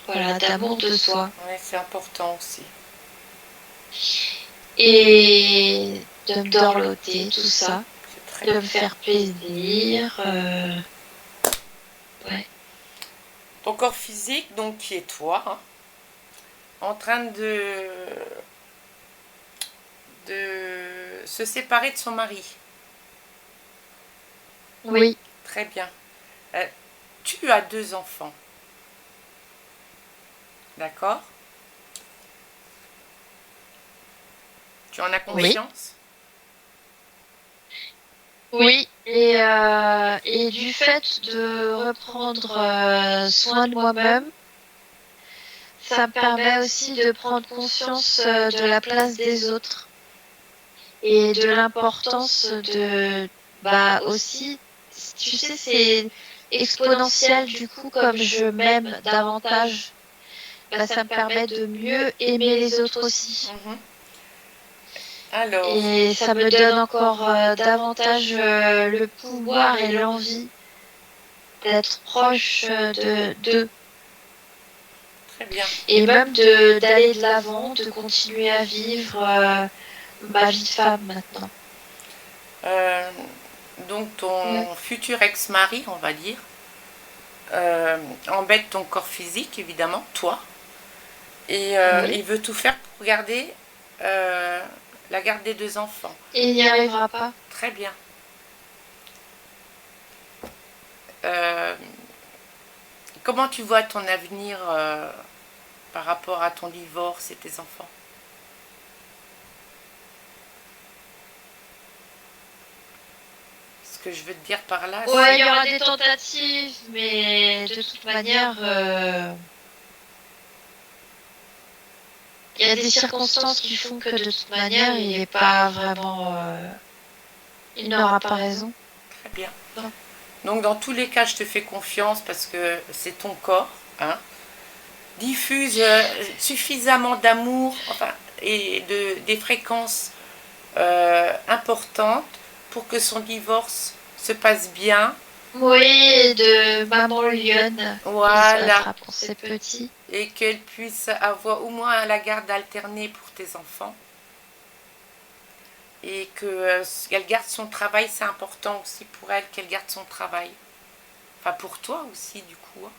Voilà, d'amour de soi. Ouais, c'est important aussi. Et de me dorloter, tout ça, C'est très de bien. me faire plaisir. Ouais. Ton corps physique, donc, qui est toi, hein, en train de se séparer de son mari. Oui, Très bien. Tu as 2 enfants. D'accord? Tu en as oui, conscience? oui. Et du fait de reprendre soin de moi-même, ça me permet aussi de prendre conscience de la place des autres et de l'importance de, bah aussi, tu sais, c'est exponentiel du coup, comme je m'aime davantage, bah, ça me permet de mieux aimer les autres aussi. Mhm. Alors, Et ça me donne encore davantage le pouvoir et l'envie d'être proche de d'eux. très bien. Et même de d'aller de l'avant, de continuer à vivre ma vie de femme maintenant. Euh, donc, ton Ouais. futur ex-mari, on va dire, embête ton corps physique, évidemment, toi, et Oui. il veut tout faire pour garder la garde des 2 enfants. Et il n'y arrivera pas. Très bien. Euh, comment tu vois ton avenir par rapport à ton divorce et tes enfants? Ce que je veux te dire par là, Ouais, il y aura des tentatives, mais de toute manière, il y a des circonstances qui font que de toute manière, il n'est pas vraiment. Il n'aura pas raison. très bien. Non. Donc dans tous les cas, je te fais confiance parce que c'est ton corps. Hein. Diffuse suffisamment d'amour enfin, et des fréquences importantes pour que son divorce se passe bien. Oui, de maman lionne qui se Voilà. battra pour ses petits. Et qu'elle puisse avoir au moins la garde alternée pour tes enfants. Et qu'elle garde son travail, c'est important aussi pour elle qu'elle garde son travail. Enfin pour toi aussi du coup. Hein.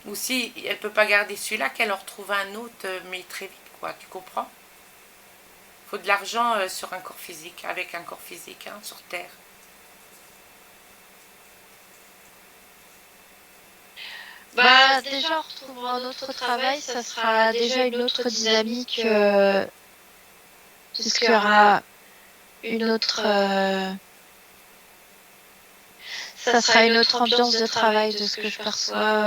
Ou si elle peut pas garder celui-là, qu'elle en retrouve un autre, mais très vite, quoi. Tu comprends? Faut de l'argent sur un corps physique, avec un corps physique, hein, sur Terre. Bah, déjà, en retrouvant un autre travail, ça sera déjà une autre dynamique, puisqu'il y aura une autre, ça sera une autre ambiance de travail de ce que je perçois,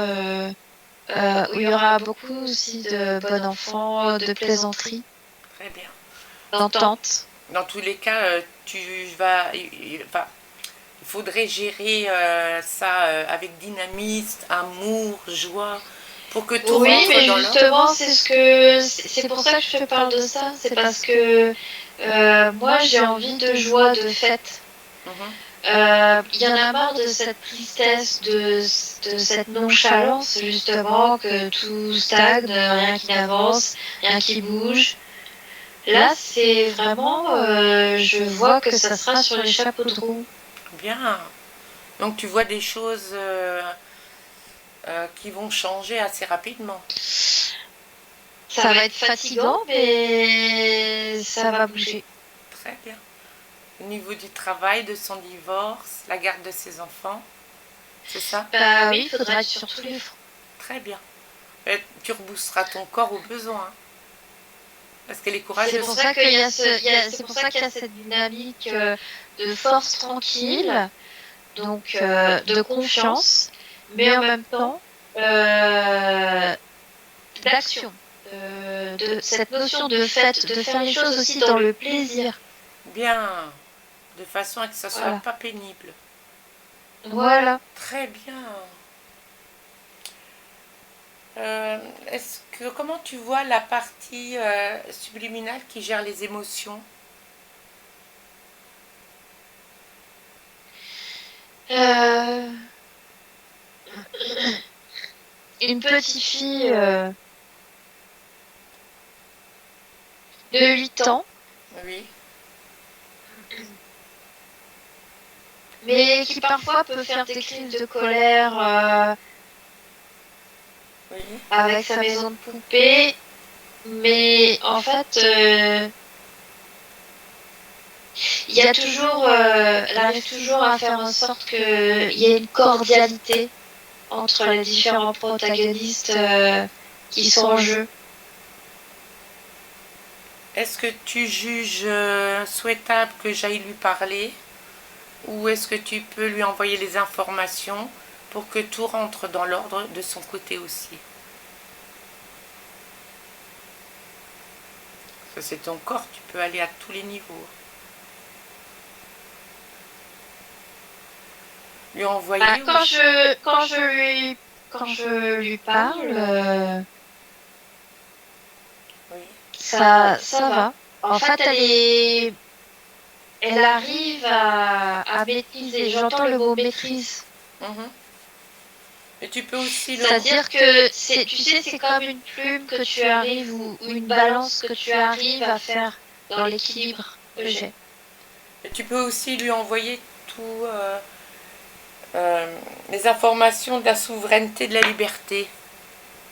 où il y aura beaucoup aussi de bon enfant, de plaisanterie, Très bien. d'entente. Dans tous les cas, enfin, il faudrait gérer ça avec dynamisme, amour, joie, pour que tout Oui, rentre mais dans l'ordre. justement, c'est pour ça que je te parle de ça. C'est parce que moi, j'ai envie de joie, de fête. Mhm. Il y en a marre de cette tristesse, de cette nonchalance, justement, que tout stagne, rien qui n'avance, rien qui bouge. Là, c'est vraiment, je vois que ça sera sur les chapeaux de roue. Bien. Donc tu vois des choses qui vont changer assez rapidement. Ça va être fatigant, mais ça va bouger. Très bien. Au niveau du travail, de son divorce, la garde de ses enfants, c'est ça? Bah oui, il faudra être sur tous les fronts. Très bien. Et tu reboosseras ton corps au besoin, hein, parce qu'elle est C'est courageuse. pour ça qu'il y a c'est pour ça qu'il y a cette dynamique de force tranquille, donc de confiance, mais en même temps d'action, de cette notion de fête, de faire les choses aussi dans le plaisir. Bien. De façon à que ça soit Voilà. pas pénible. Voilà. Très bien. Comment tu vois la partie subliminale qui gère les émotions? Euh, une petite fille de 8 ans, Oui. mais qui parfois peut faire des crises de colère Oui. avec sa maison de poupée. Mais en fait, il y a toujours, elle arrive toujours à faire en sorte qu'il y ait une cordialité entre les différents protagonistes qui sont en jeu. Est-ce que tu juges souhaitable que j'aille lui parler ou est-ce que tu peux lui envoyer les informations pour que tout rentre dans l'ordre de son côté aussi? Parce que c'est ton corps, tu peux aller à tous les niveaux. Lui envoyer Bah, ou... quand je lui parle, Oui. ça va. En fait, elle arrive à maîtriser. J'entends le mot maîtrise. Mhm. Et tu peux aussi le... C'est-à-dire que tu sais, c'est comme une plume que tu arrives ou une balance que tu arrives à faire dans l'équilibre que j'ai. Et tu peux aussi lui envoyer tout les informations de la souveraineté, de la liberté,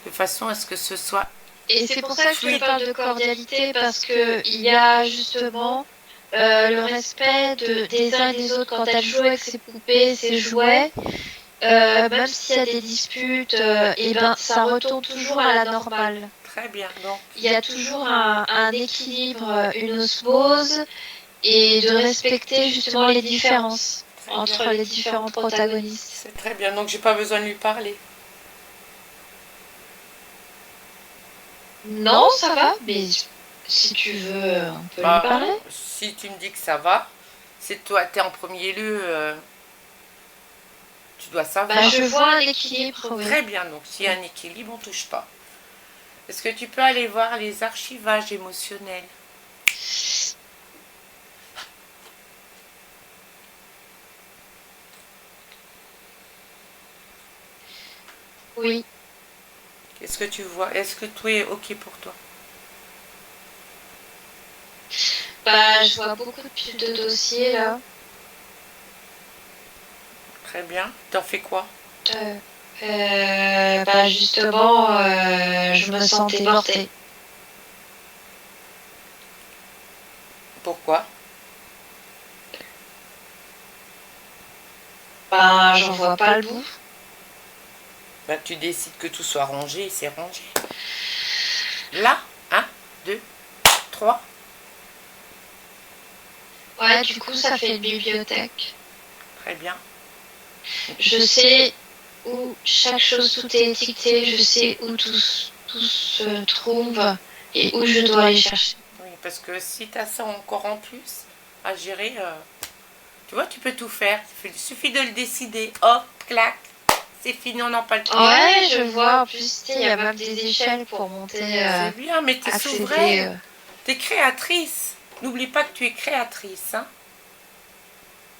de façon à ce que ce soit... Et c'est pour ça que je te parle de cordialité parce que il y a justement le respect des uns et des autres quand elle joue avec ses poupées, ses jouets. Même s'il y a des disputes, et ben ça retombe toujours à la normale. Très bien, donc Il y a toujours un équilibre, une osmose et de respecter justement les différences entre les différents protagonistes. c'est très bien, donc j'ai pas besoin de lui parler. Non, ça va, mais si tu veux, on peut lui parler. Si tu me dis que ça va, c'est toi, t'es en premier lieu, tu dois savoir. Bah, je vois un équilibre, oui. Très bien, donc s'il y a un équilibre, on touche pas. Est-ce que tu peux aller voir les archivages émotionnels? Oui. Qu'est-ce que tu vois? Est-ce que tout est ok pour toi? Bah, je vois beaucoup de dossiers là. Très bien. T'en fais quoi? Bah justement, je me sens débordée. Pourquoi? Bah, j'en vois pas le bout. Ben, tu décides que tout soit rangé, c'est rangé. Là, 1, 2, 3. Ouais, du coup, ça fait une bibliothèque. Très bien. Je sais où chaque chose, tout est étiqueté, je sais où tout se trouve et où je dois aller chercher. Oui, parce que si tu as ça encore en plus à gérer, tu vois, tu peux tout faire. Il suffit de le décider. Hop, clac, c'est fini, on n'en parle plus. Ouais, je vois. En plus, il y a même des échelles pour monter. C'est bien, mais tu es souveraine. Tu es créatrice. N'oublie pas que tu es créatrice. Hein.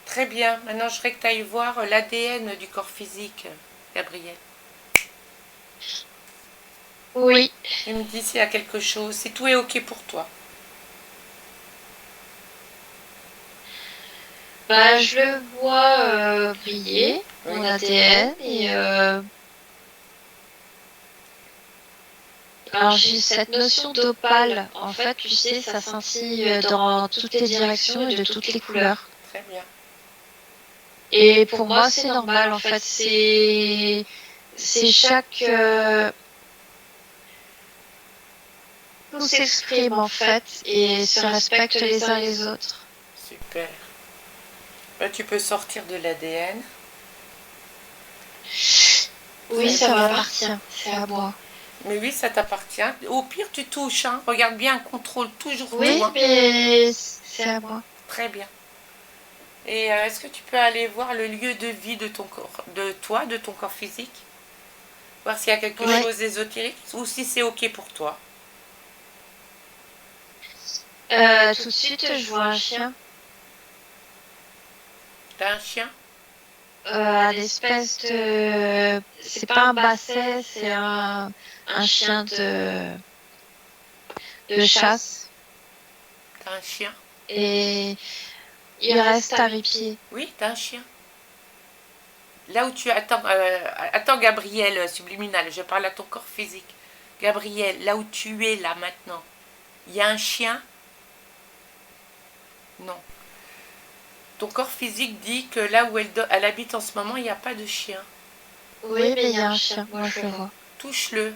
Très bien. Maintenant, je voudrais que tu ailles voir l'ADN du corps physique, Gabrielle. Oui. Tu me dis s'il y a quelque chose, si tout est OK pour toi. Bah, je le vois briller, mon ADN, et alors j'ai cette notion d'opale. En fait, tu sais, ça scintille dans toutes les directions et de toutes les couleurs. Très bien. Et pour moi, c'est normal. En fait, c'est chaque tout s'exprime en fait et se respecte les uns les autres. Super. Là, tu peux sortir de l'ADN. Oui, ça m'appartient. C'est à moi. Mais oui, ça t'appartient. Au pire, tu touches. Hein. Regarde bien, contrôle toujours oui, tout. Hein. Mais c'est à moi. Très bien. Et est-ce que tu peux aller voir le lieu de vie de ton corps, de toi, de ton corps physique? Voir s'il y a quelque chose d'ésotérique ou si c'est OK pour toi. Tout de suite, je vois un chien. T'as un chien? Un espèce de... C'est pas un basset, c'est un chien de chasse. T'as un chien? Et il reste à mes pieds. Oui, t'as un chien. Là où tu attends, attends Gabriel subliminal, je parle à ton corps physique. Gabriel, là où tu es là maintenant, il y a un chien? Non. Ton corps physique dit que là où elle habite en ce moment, il n'y a pas de chien. Oui, mais il y a un chien, moi je le vois. Touche-le.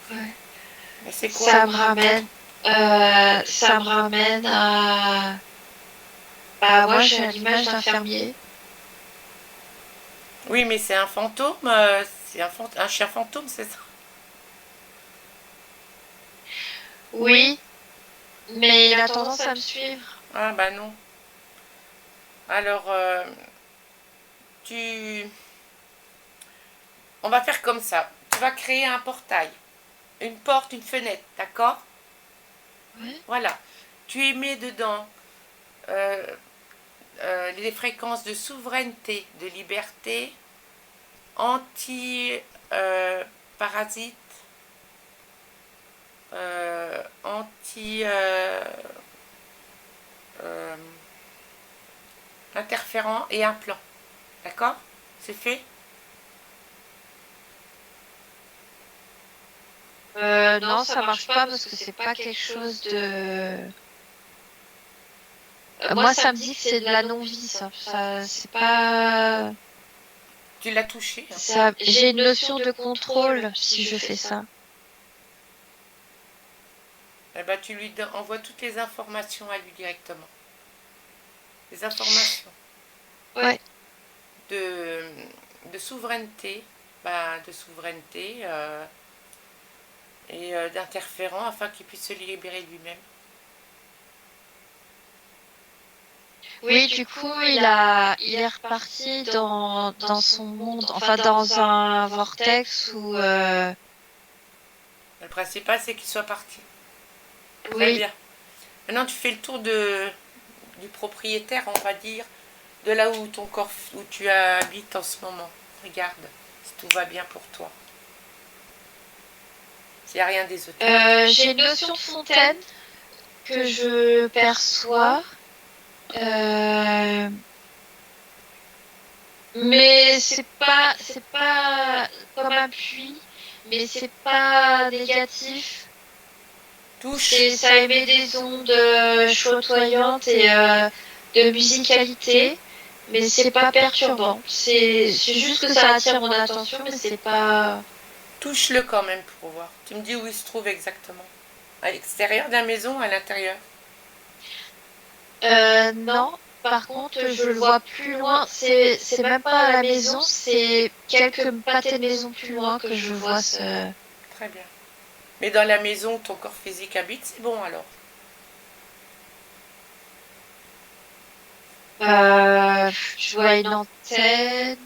Ouais. Et c'est quoi? Ça me ramène à... Bah moi j'ai l'image d'un fermier. Oui, mais c'est un fantôme, c'est un chien fantôme, c'est ça? Oui, mais il a tendance à me suivre. Ah bah non. Alors, tu... On va faire comme ça. Tu vas créer un portail. Une porte, une fenêtre, d'accord? Ouais. Voilà. Tu émets dedans les fréquences de souveraineté, de liberté, anti-parasite, anti-interférent et un plan. D'accord? C'est fait? Non, ça marche pas parce que c'est pas quelque chose de... moi, ça me dit que c'est de la non-vie, ça c'est pas... Tu l'as touché. Hein. J'ai une notion de contrôle si je fais ça. Eh ben, tu lui envoies toutes les informations à lui directement. Les informations. Ouais. De souveraineté. De souveraineté et d'interférent afin qu'il puisse se libérer lui-même. Oui, du coup, il est reparti dans son monde, enfin dans un vortex où... Le principal, c'est qu'il soit parti. Oui. Très bien. Maintenant, tu fais le tour du propriétaire, on va dire, de là où ton corps, où tu habites en ce moment. Regarde si tout va bien pour toi. S'il n'y a rien d'ésotérique. J'ai une notion de fontaine que je perçois. Mais c'est pas comme un puits, mais c'est pas négatif. Ça émet des ondes chatoyantes et de musicalité, mais c'est pas perturbant. C'est juste que ça attire mon attention, mais c'est pas... Touche-le quand même pour voir. Tu me dis où il se trouve exactement. À l'extérieur de la maison ou à l'intérieur? Non, par contre, je le vois plus loin. C'est même pas à la maison, c'est quelques pâtés de maison plus loin que je vois ce... Très bien. Mais dans la maison où ton corps physique habite, c'est bon alors. Je vois une antenne.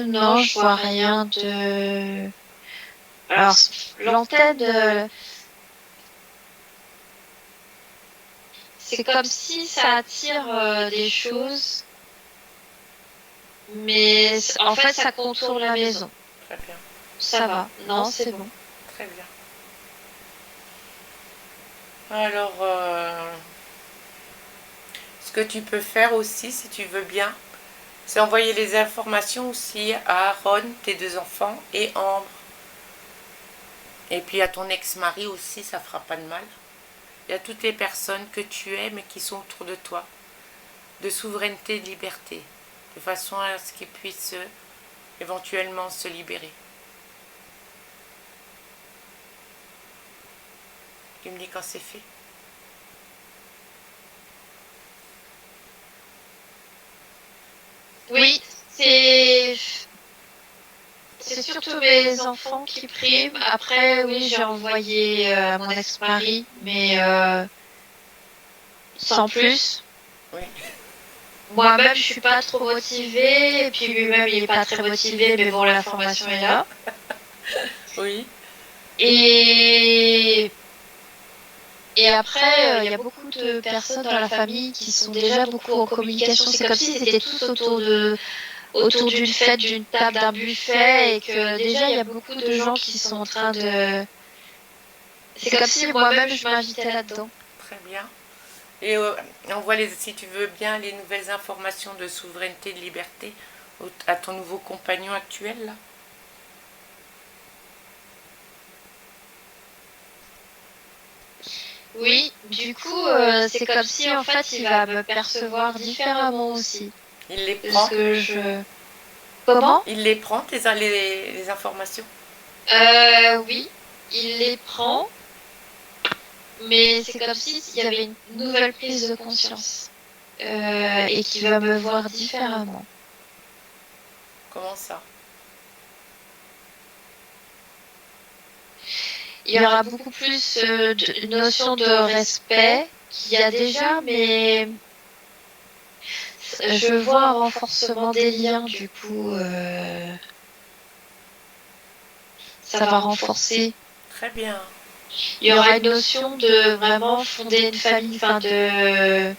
Non, je vois rien de... Alors, l'antenne, c'est comme si ça attire des choses, mais en fait, ça contourne la maison. Très bien. Ça va. Non, c'est bon. Très bien. Alors, ce que tu peux faire aussi, si tu veux bien, c'est envoyer les informations aussi à Aaron, tes 2 enfants, et Ambre. Et puis à ton ex-mari aussi, ça fera pas de mal. Et à toutes les personnes que tu aimes et qui sont autour de toi, de souveraineté et de liberté, de façon à ce qu'ils puissent éventuellement se libérer. Tu me dis quand c'est fait. Oui, c'est surtout mes enfants qui priment. Après, oui, j'ai envoyé à mon ex-mari, mais sans plus. Oui. Moi-même, je suis pas trop motivée, et puis lui-même, il est pas très motivé, mais bon, l'information est là. Oui. Et après, il y a beaucoup de personnes dans la famille qui sont déjà beaucoup en communication. C'est comme si c'était tous autour d'une fête, d'une table, d'un buffet, et que déjà, il y a beaucoup de gens qui sont en train de... C'est comme si moi-même, je m'invitais là-dedans. Très bien. Et envoie, si tu veux bien, les nouvelles informations de souveraineté et de liberté à ton nouveau compagnon actuel, là. Oui, du coup, c'est comme si en fait il va me percevoir différemment aussi. Il les prend. Parce que je... Comment? Il les prend, les informations. Oui, il les prend, mais c'est comme si il y avait une nouvelle prise de conscience et qu'il va me voir différemment. Comment ça? Il y aura beaucoup plus de notion de respect qu'il y a déjà, mais je vois un renforcement des liens, du coup, ça va renforcer. Très bien. Il y aura une notion de vraiment fonder une famille, enfin de...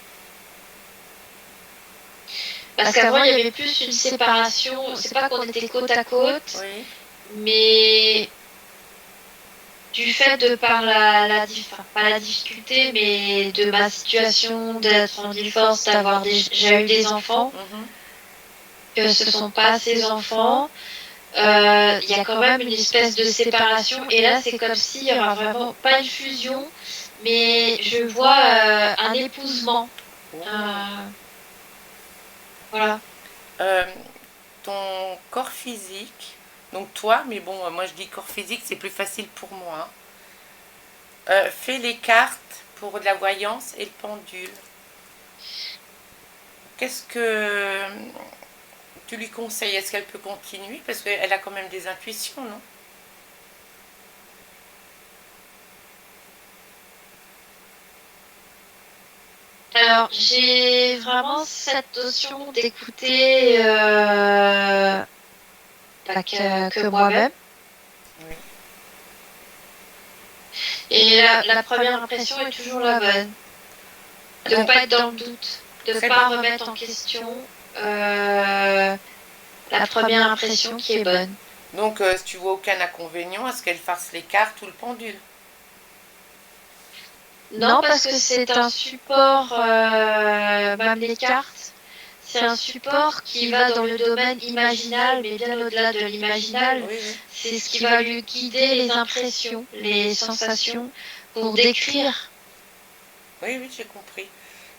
Parce qu'avant, il y avait plus une séparation, c'est pas qu'on était côte à côte, Oui. mais du fait de par pas la difficulté, mais de ma situation d'être en divorce, d'avoir déjà eu des enfants, que ce sont pas ces enfants, il y a quand même une espèce de séparation, et là c'est comme s'il y aura vraiment pas une fusion, mais je vois un épousement. Voilà. Ton corps physique, donc toi, mais bon, moi je dis corps physique, c'est plus facile pour moi. Fais les cartes pour de la voyance et le pendule. Qu'est-ce que tu lui conseilles? Est-ce qu'elle peut continuer? Parce qu'elle a quand même des intuitions, non? Alors, j'ai vraiment cette notion d'écouter que moi-même. Oui. Et la première impression est toujours la bonne. De ne pas être dans le doute, de ne pas remettre en question la première impression qui est bonne. Donc, si tu vois aucun inconvénient à ce qu'elle fasse les cartes ou le pendule? Non, parce que c'est un support, même les cartes, c'est un support qui va dans le domaine imaginal, mais bien au-delà de l'imaginal. Oui, oui. C'est ce qui va lui guider les impressions, les sensations, pour décrire. Oui, oui, j'ai compris.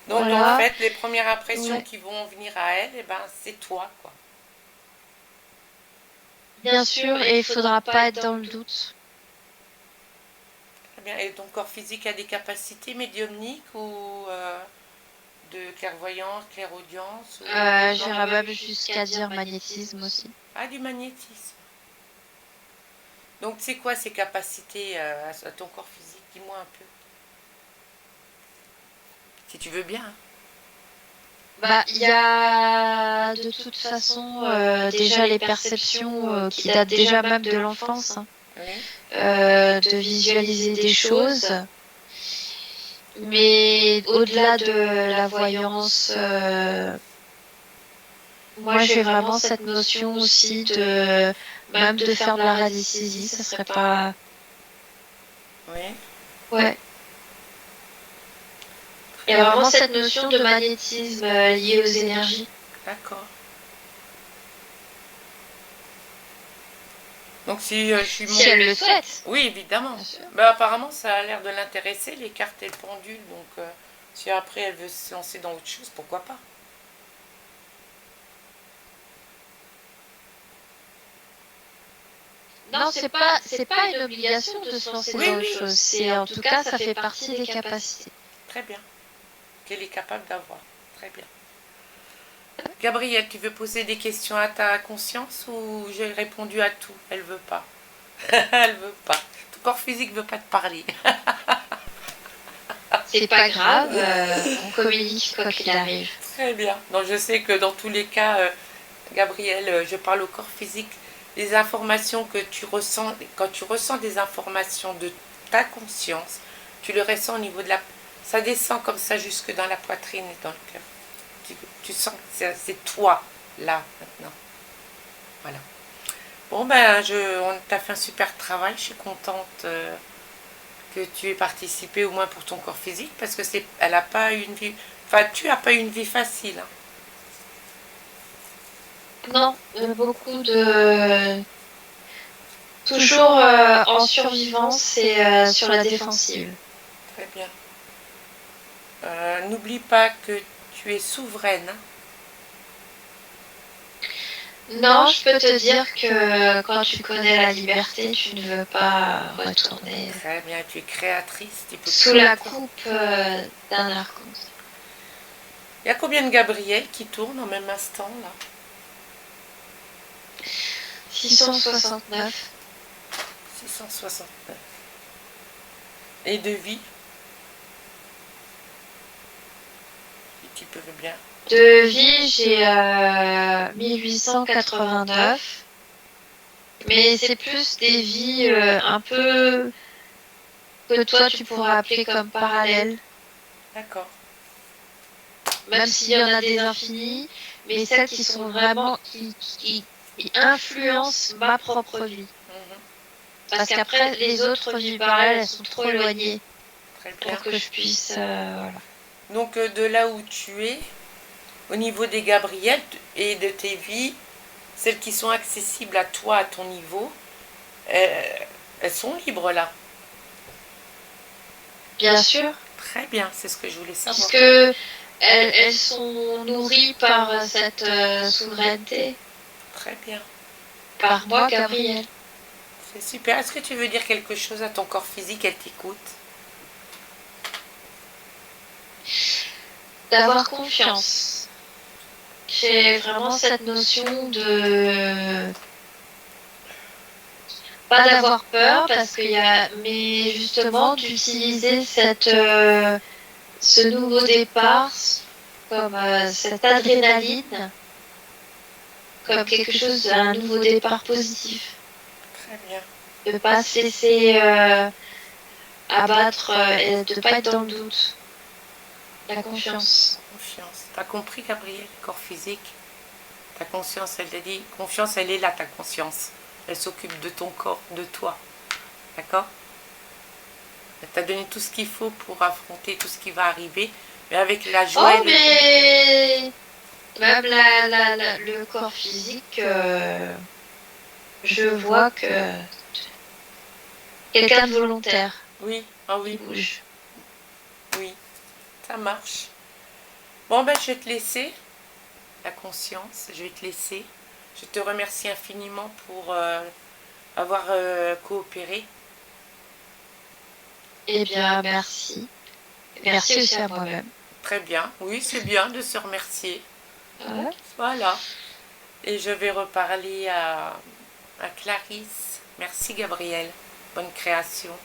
Donc en Voilà. fait, les premières impressions Ouais. qui vont venir à elle, eh ben, c'est toi, quoi. Bien sûr, et il faudra pas être dans le doute. Très bien. Et ton corps physique a des capacités médiumniques ou de clairvoyance, clairaudience J'irai même jusqu'à dire magnétisme aussi. Ah, du magnétisme. Donc c'est quoi ces capacités à ton corps physique? Dis-moi un peu. Si tu veux bien. Bah, il y a de toute façon déjà les perceptions qui datent déjà même de l'enfance, hein, Oui. de visualiser des choses. Mais au-delà de la voyance, moi j'ai vraiment cette notion aussi de même de faire de la radiesthésie, ça serait pas. Oui. Ouais. Il y a vraiment cette notion de magnétisme liée aux énergies. D'accord. Donc si je suis Si elle le souhaite. Oui, évidemment. Bien sûr. Bah, apparemment, ça a l'air de l'intéresser, les cartes et le pendule. Donc si après elle veut se lancer dans autre chose, pourquoi pas? Non, c'est pas une obligation de se lancer dans autre chose. C'est en tout cas, ça fait partie des capacités. Très bien. Qu'elle est capable d'avoir. Très bien. Gabrielle, tu veux poser des questions à ta conscience ou j'ai répondu à tout? Elle veut pas. Elle veut pas. Ton corps physique veut pas te parler. C'est pas grave, on communique quoi qu'il arrive. Très bien. Donc je sais que dans tous les cas, Gabrielle, je parle au corps physique. Les informations que tu ressens, quand tu ressens des informations de ta conscience, tu le ressens au niveau de la... Ça descend comme ça jusque dans la poitrine et dans le cœur. Tu sens que c'est toi, là, maintenant. Voilà. Bon, ben, on t'a fait un super travail. Je suis contente que tu aies participé, au moins pour ton corps physique, parce que elle a pas eu une vie... Enfin, tu as pas eu une vie facile. Hein. Non, beaucoup de... Toujours en survivance et sur la défensive. Très bien. N'oublie pas que tu es souveraine. Non, je peux te dire que quand tu connais la liberté, tu ne veux pas retourner Très bien, tu es créatrice. Tu peux sous la coupe d'un archonte. Il y a combien de Gabriel qui tournent en même instant là? 669. 669. Et de vie? Si tu peux bien. De vie, j'ai 1889. Mais c'est plus des vies un peu que toi tu pourras appeler comme parallèles. D'accord. Même s'il y en a des infinis, mais celles qui sont vraiment qui influencent ma propre vie. Parce qu'après, les autres vies parallèles, elles sont trop éloignées pour que je puisse... voilà. Donc de là où tu es, au niveau des Gabriel et de tes vies, celles qui sont accessibles à toi, à ton niveau, elles sont libres là. Bien sûr. Très bien, c'est ce que je voulais savoir. Puisque elles sont nourries par cette souveraineté. Très bien. Par moi, Gabriel. C'est super. Est-ce que tu veux dire quelque chose à ton corps physique? Elle t'écoute. D'avoir confiance. J'ai vraiment cette notion de... Pas d'avoir peur, parce qu'il y a... Mais justement, d'utiliser ce nouveau départ comme cette adrénaline comme quelque chose, un nouveau départ positif. Très bien. De ne pas se laisser abattre et de ne pas être dans le doute. La confiance. Confiance. T'as compris, Gabriel, corps physique? Ta conscience, elle t'a dit, confiance, elle est là, ta conscience. Elle s'occupe de ton corps, de toi. D'accord? Elle t'a donné tout ce qu'il faut pour affronter tout ce qui va arriver, mais avec la joie et mais même le corps physique, je vois que quelqu'un de volontaire. Oui, ah oui. Bouge. Oui, ça marche. Bon, ben, je vais te laisser, la conscience, je vais te laisser. Je te remercie infiniment pour avoir coopéré. Eh bien, merci. Merci aussi à moi-même. Très bien, oui, c'est bien de se remercier. Ouais. Voilà. Et je vais reparler à Clarisse. Merci Gabriel. Bonne création.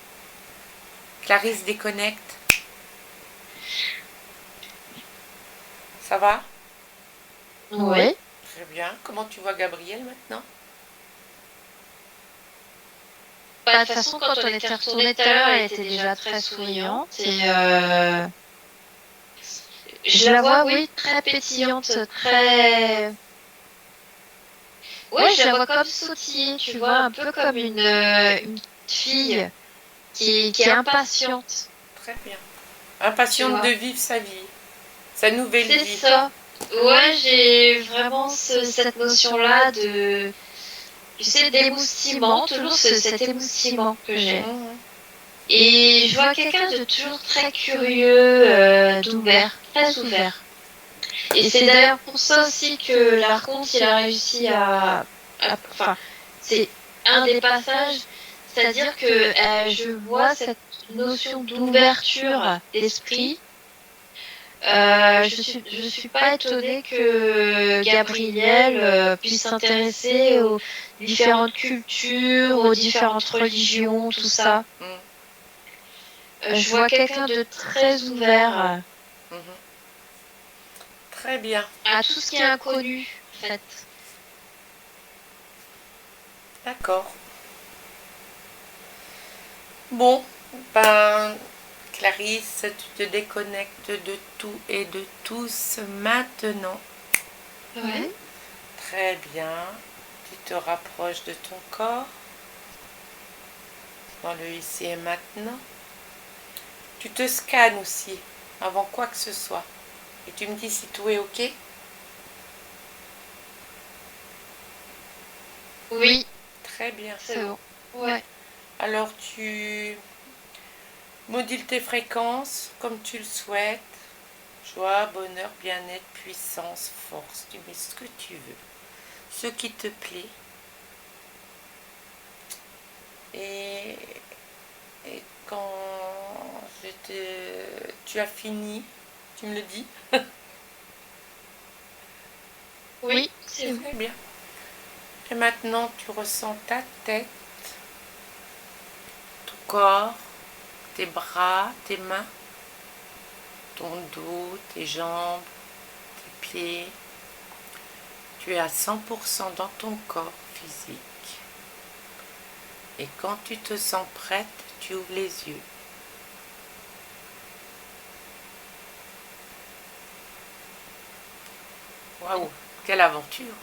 Clarisse déconnecte. Ça va? Oui. Très bien. Comment tu vois Gabriel maintenant? Bah, de toute façon, quand on était retourné tout à l'heure, elle était déjà très souriante et je la vois, oui, très pétillante, très... Ouais, je la vois comme sautiller, tu vois, un peu comme une fille qui est impatiente. Très bien. Impatiente de vivre sa vie. Sa nouvelle vie. C'est ça. Ouais, j'ai vraiment cette notion-là de, tu sais, d'émoustillement, toujours cet émoustillement que j'ai. Mhm. Et je vois quelqu'un de toujours très curieux, d'ouvert, très ouvert. Et c'est d'ailleurs pour ça aussi que l'Archonte, il a réussi enfin, c'est un des passages, c'est-à-dire que je vois cette notion d'ouverture d'esprit. Je suis pas étonnée que Gabriel puisse s'intéresser aux différentes cultures, aux différentes religions, tout ça. Mhm. Je vois quelqu'un de très ouvert Mhm. Très bien. à tout ce qui est inconnu, en fait. D'accord. Bon, ben, Clarisse, tu te déconnectes de tout et de tous maintenant. Ouais. Très bien. Tu te rapproches de ton corps dans le ici et maintenant. Tu te scannes aussi avant quoi que ce soit. Et tu me dis si tout est OK. Oui, Très bien. c'est bon. Ouais. Alors tu modules tes fréquences comme tu le souhaites. Joie, bonheur, bien-être, puissance, force. Tu mets ce que tu veux. Ce qui te plaît. Et, et quand tu as fini, tu me le dis. Oui, c'est bon. Très bien. Et maintenant, tu ressens ta tête, ton corps, tes bras, tes mains, ton dos, tes jambes, tes pieds. Tu es à 100% dans ton corps physique. Et quand tu te sens prête, tu ouvres les yeux. Waouh, quelle aventure!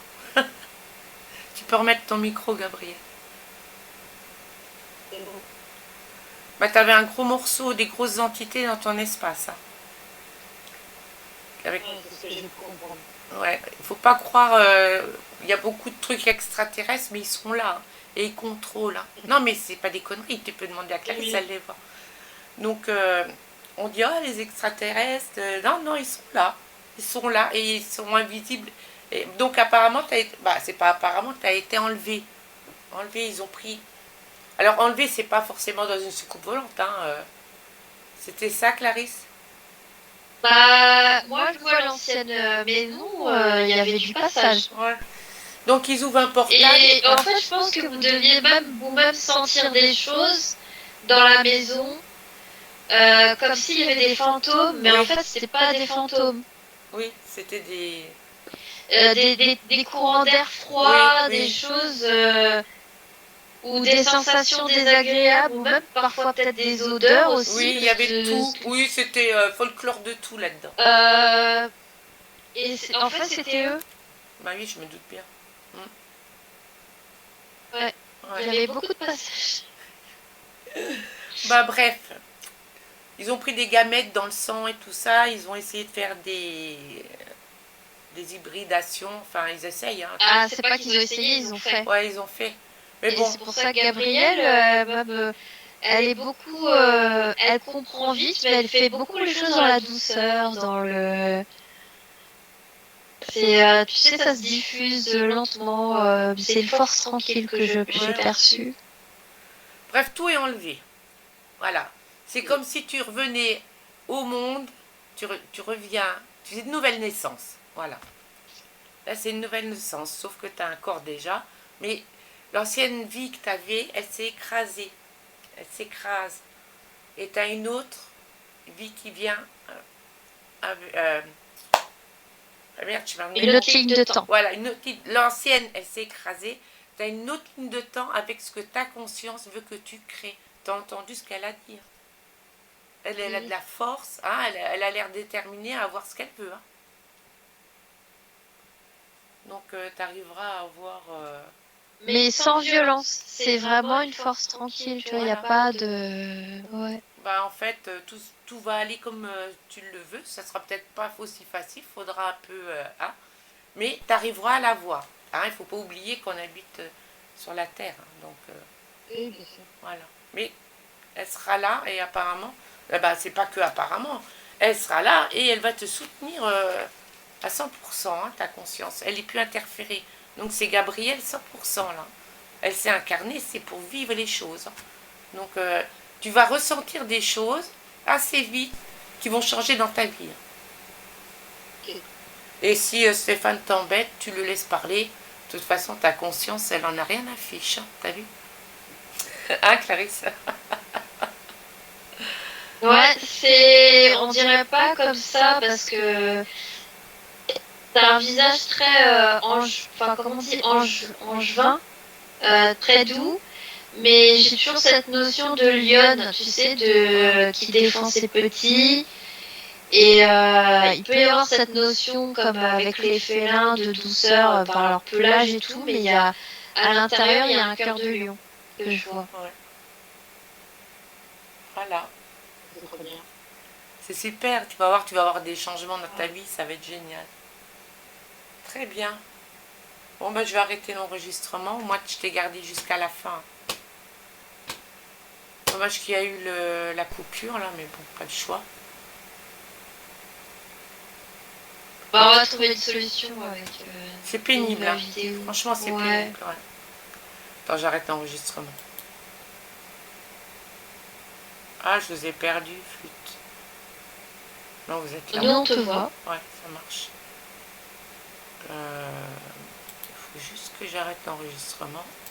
Tu peux remettre ton micro, Gabriel. Bah, t'avais un gros morceau, des grosses entités dans ton espace. Hein. Avec... C'est ce que j'ai compris. Ouais, il faut pas croire. Il y a beaucoup de trucs extraterrestres, mais ils sont là. Hein, et ils contrôlent. Hein. Non, mais c'est pas des conneries. Tu peux demander à Clarisse, elle les voit. Donc, on dit, oh, les extraterrestres. Non, non, ils sont là. Ils sont là et ils sont invisibles. Et donc, apparemment, c'est pas apparemment, tu as été enlevé. Enlevé, ils ont pris. Alors, enlevé, c'est pas forcément dans une soucoupe volante. Hein. C'était ça, Clarisse? Bah, moi, je vois l'ancienne maison, il y avait du passage. Ouais. Donc, ils ouvrent un portail. Et en fait, je pense que vous deviez même vous-même sentir des choses dans la maison, comme s'il y avait des fantômes, mais en fait, c'était pas des fantômes. Oui, c'était des. Des courants d'air froid, Oui, oui. des choses, ou des sensations désagréables, ou même parfois peut-être des odeurs aussi. Oui, il y avait tout. Oui, c'était folklore de tout là-dedans. Et en fait, c'était eux. Bah oui, je me doute bien. Ouais. Il y avait beaucoup de passages. Bah bref, ils ont pris des gamètes dans le sang et tout ça. Ils ont essayé de faire des hybridations. Enfin, ils essayent. Hein. Ah, c'est pas qu'ils ont essayé, ils ont fait. Ouais, ils ont fait. Mais Et bon. c'est pour ça que Gabrielle, même, elle est beaucoup, elle comprend vite, mais elle fait beaucoup les choses dans la douceur, dans le. C'est, tu sais, ça se diffuse lentement. C'est une force tranquille que j'ai Ouais. perçue. Bref, tout est enlevé. Voilà. C'est comme si tu revenais au monde, tu reviens, tu fais une nouvelle naissance. Voilà. Là, c'est une nouvelle naissance, sauf que tu as un corps déjà. Mais l'ancienne vie que tu avais, elle s'est écrasée. Elle s'écrase. Et tu as une autre vie qui vient. Merde, Une autre ligne de temps. Voilà, l'ancienne, elle s'est écrasée. Tu as une autre ligne de temps avec ce que ta conscience veut que tu crées. Tu as entendu ce qu'elle a dit. Elle a de la force, hein, elle a l'air déterminée à avoir ce qu'elle veut. Hein. Donc tu arriveras à avoir... Mais sans violence. C'est vraiment une force tranquille, tu vois, il n'y a pas de... Ouais. Bah, en fait, tout va aller comme tu le veux. Ça sera peut-être pas aussi facile, faudra un peu... hein, mais tu arriveras à la voir. Hein, il ne faut pas oublier qu'on habite sur la Terre. Hein, donc, Oui, bien sûr. voilà. Mais elle sera là et apparemment... bah, c'est pas que apparemment. Elle sera là et elle va te soutenir à 100%, hein, ta conscience. Elle n'est plus interférée. Donc c'est Gabrielle 100% là. Elle s'est incarnée, c'est pour vivre les choses. Donc tu vas ressentir des choses assez vite qui vont changer dans ta vie. Okay. Et si Stéphane t'embête, tu le laisses parler. De toute façon, ta conscience, elle en a rien à fiche. Hein, t'as vu? Hein, Clarisse? Ouais, c'est... On dirait pas comme ça parce que t'as un visage très enfin comment on dit, angevin, très doux. Mais j'ai toujours cette notion de lionne, tu sais, de qui défend ses petits. Et il peut y avoir cette notion, comme avec les félins, de douceur par leur pelage et tout, mais il y a à l'intérieur, il y a un cœur de lion que je vois. Ouais. Voilà. C'est trop bien. C'est super, tu vas voir des changements dans ta vie, ça va être génial. Très bien. Bon, ben, je vais arrêter l'enregistrement. Moi, je t'ai gardé jusqu'à la fin. Dommage qu'il y a eu la coupure, là, mais bon, pas le choix. Bah, on va trouver une solution avec c'est pénible, hein. vidéo. Franchement, c'est pénible. Ouais. Attends, j'arrête l'enregistrement. Ah, je vous ai perdu, flûte. Non, vous êtes là. Nous, on te voit. Ouais, ça marche. Il faut juste que j'arrête l'enregistrement.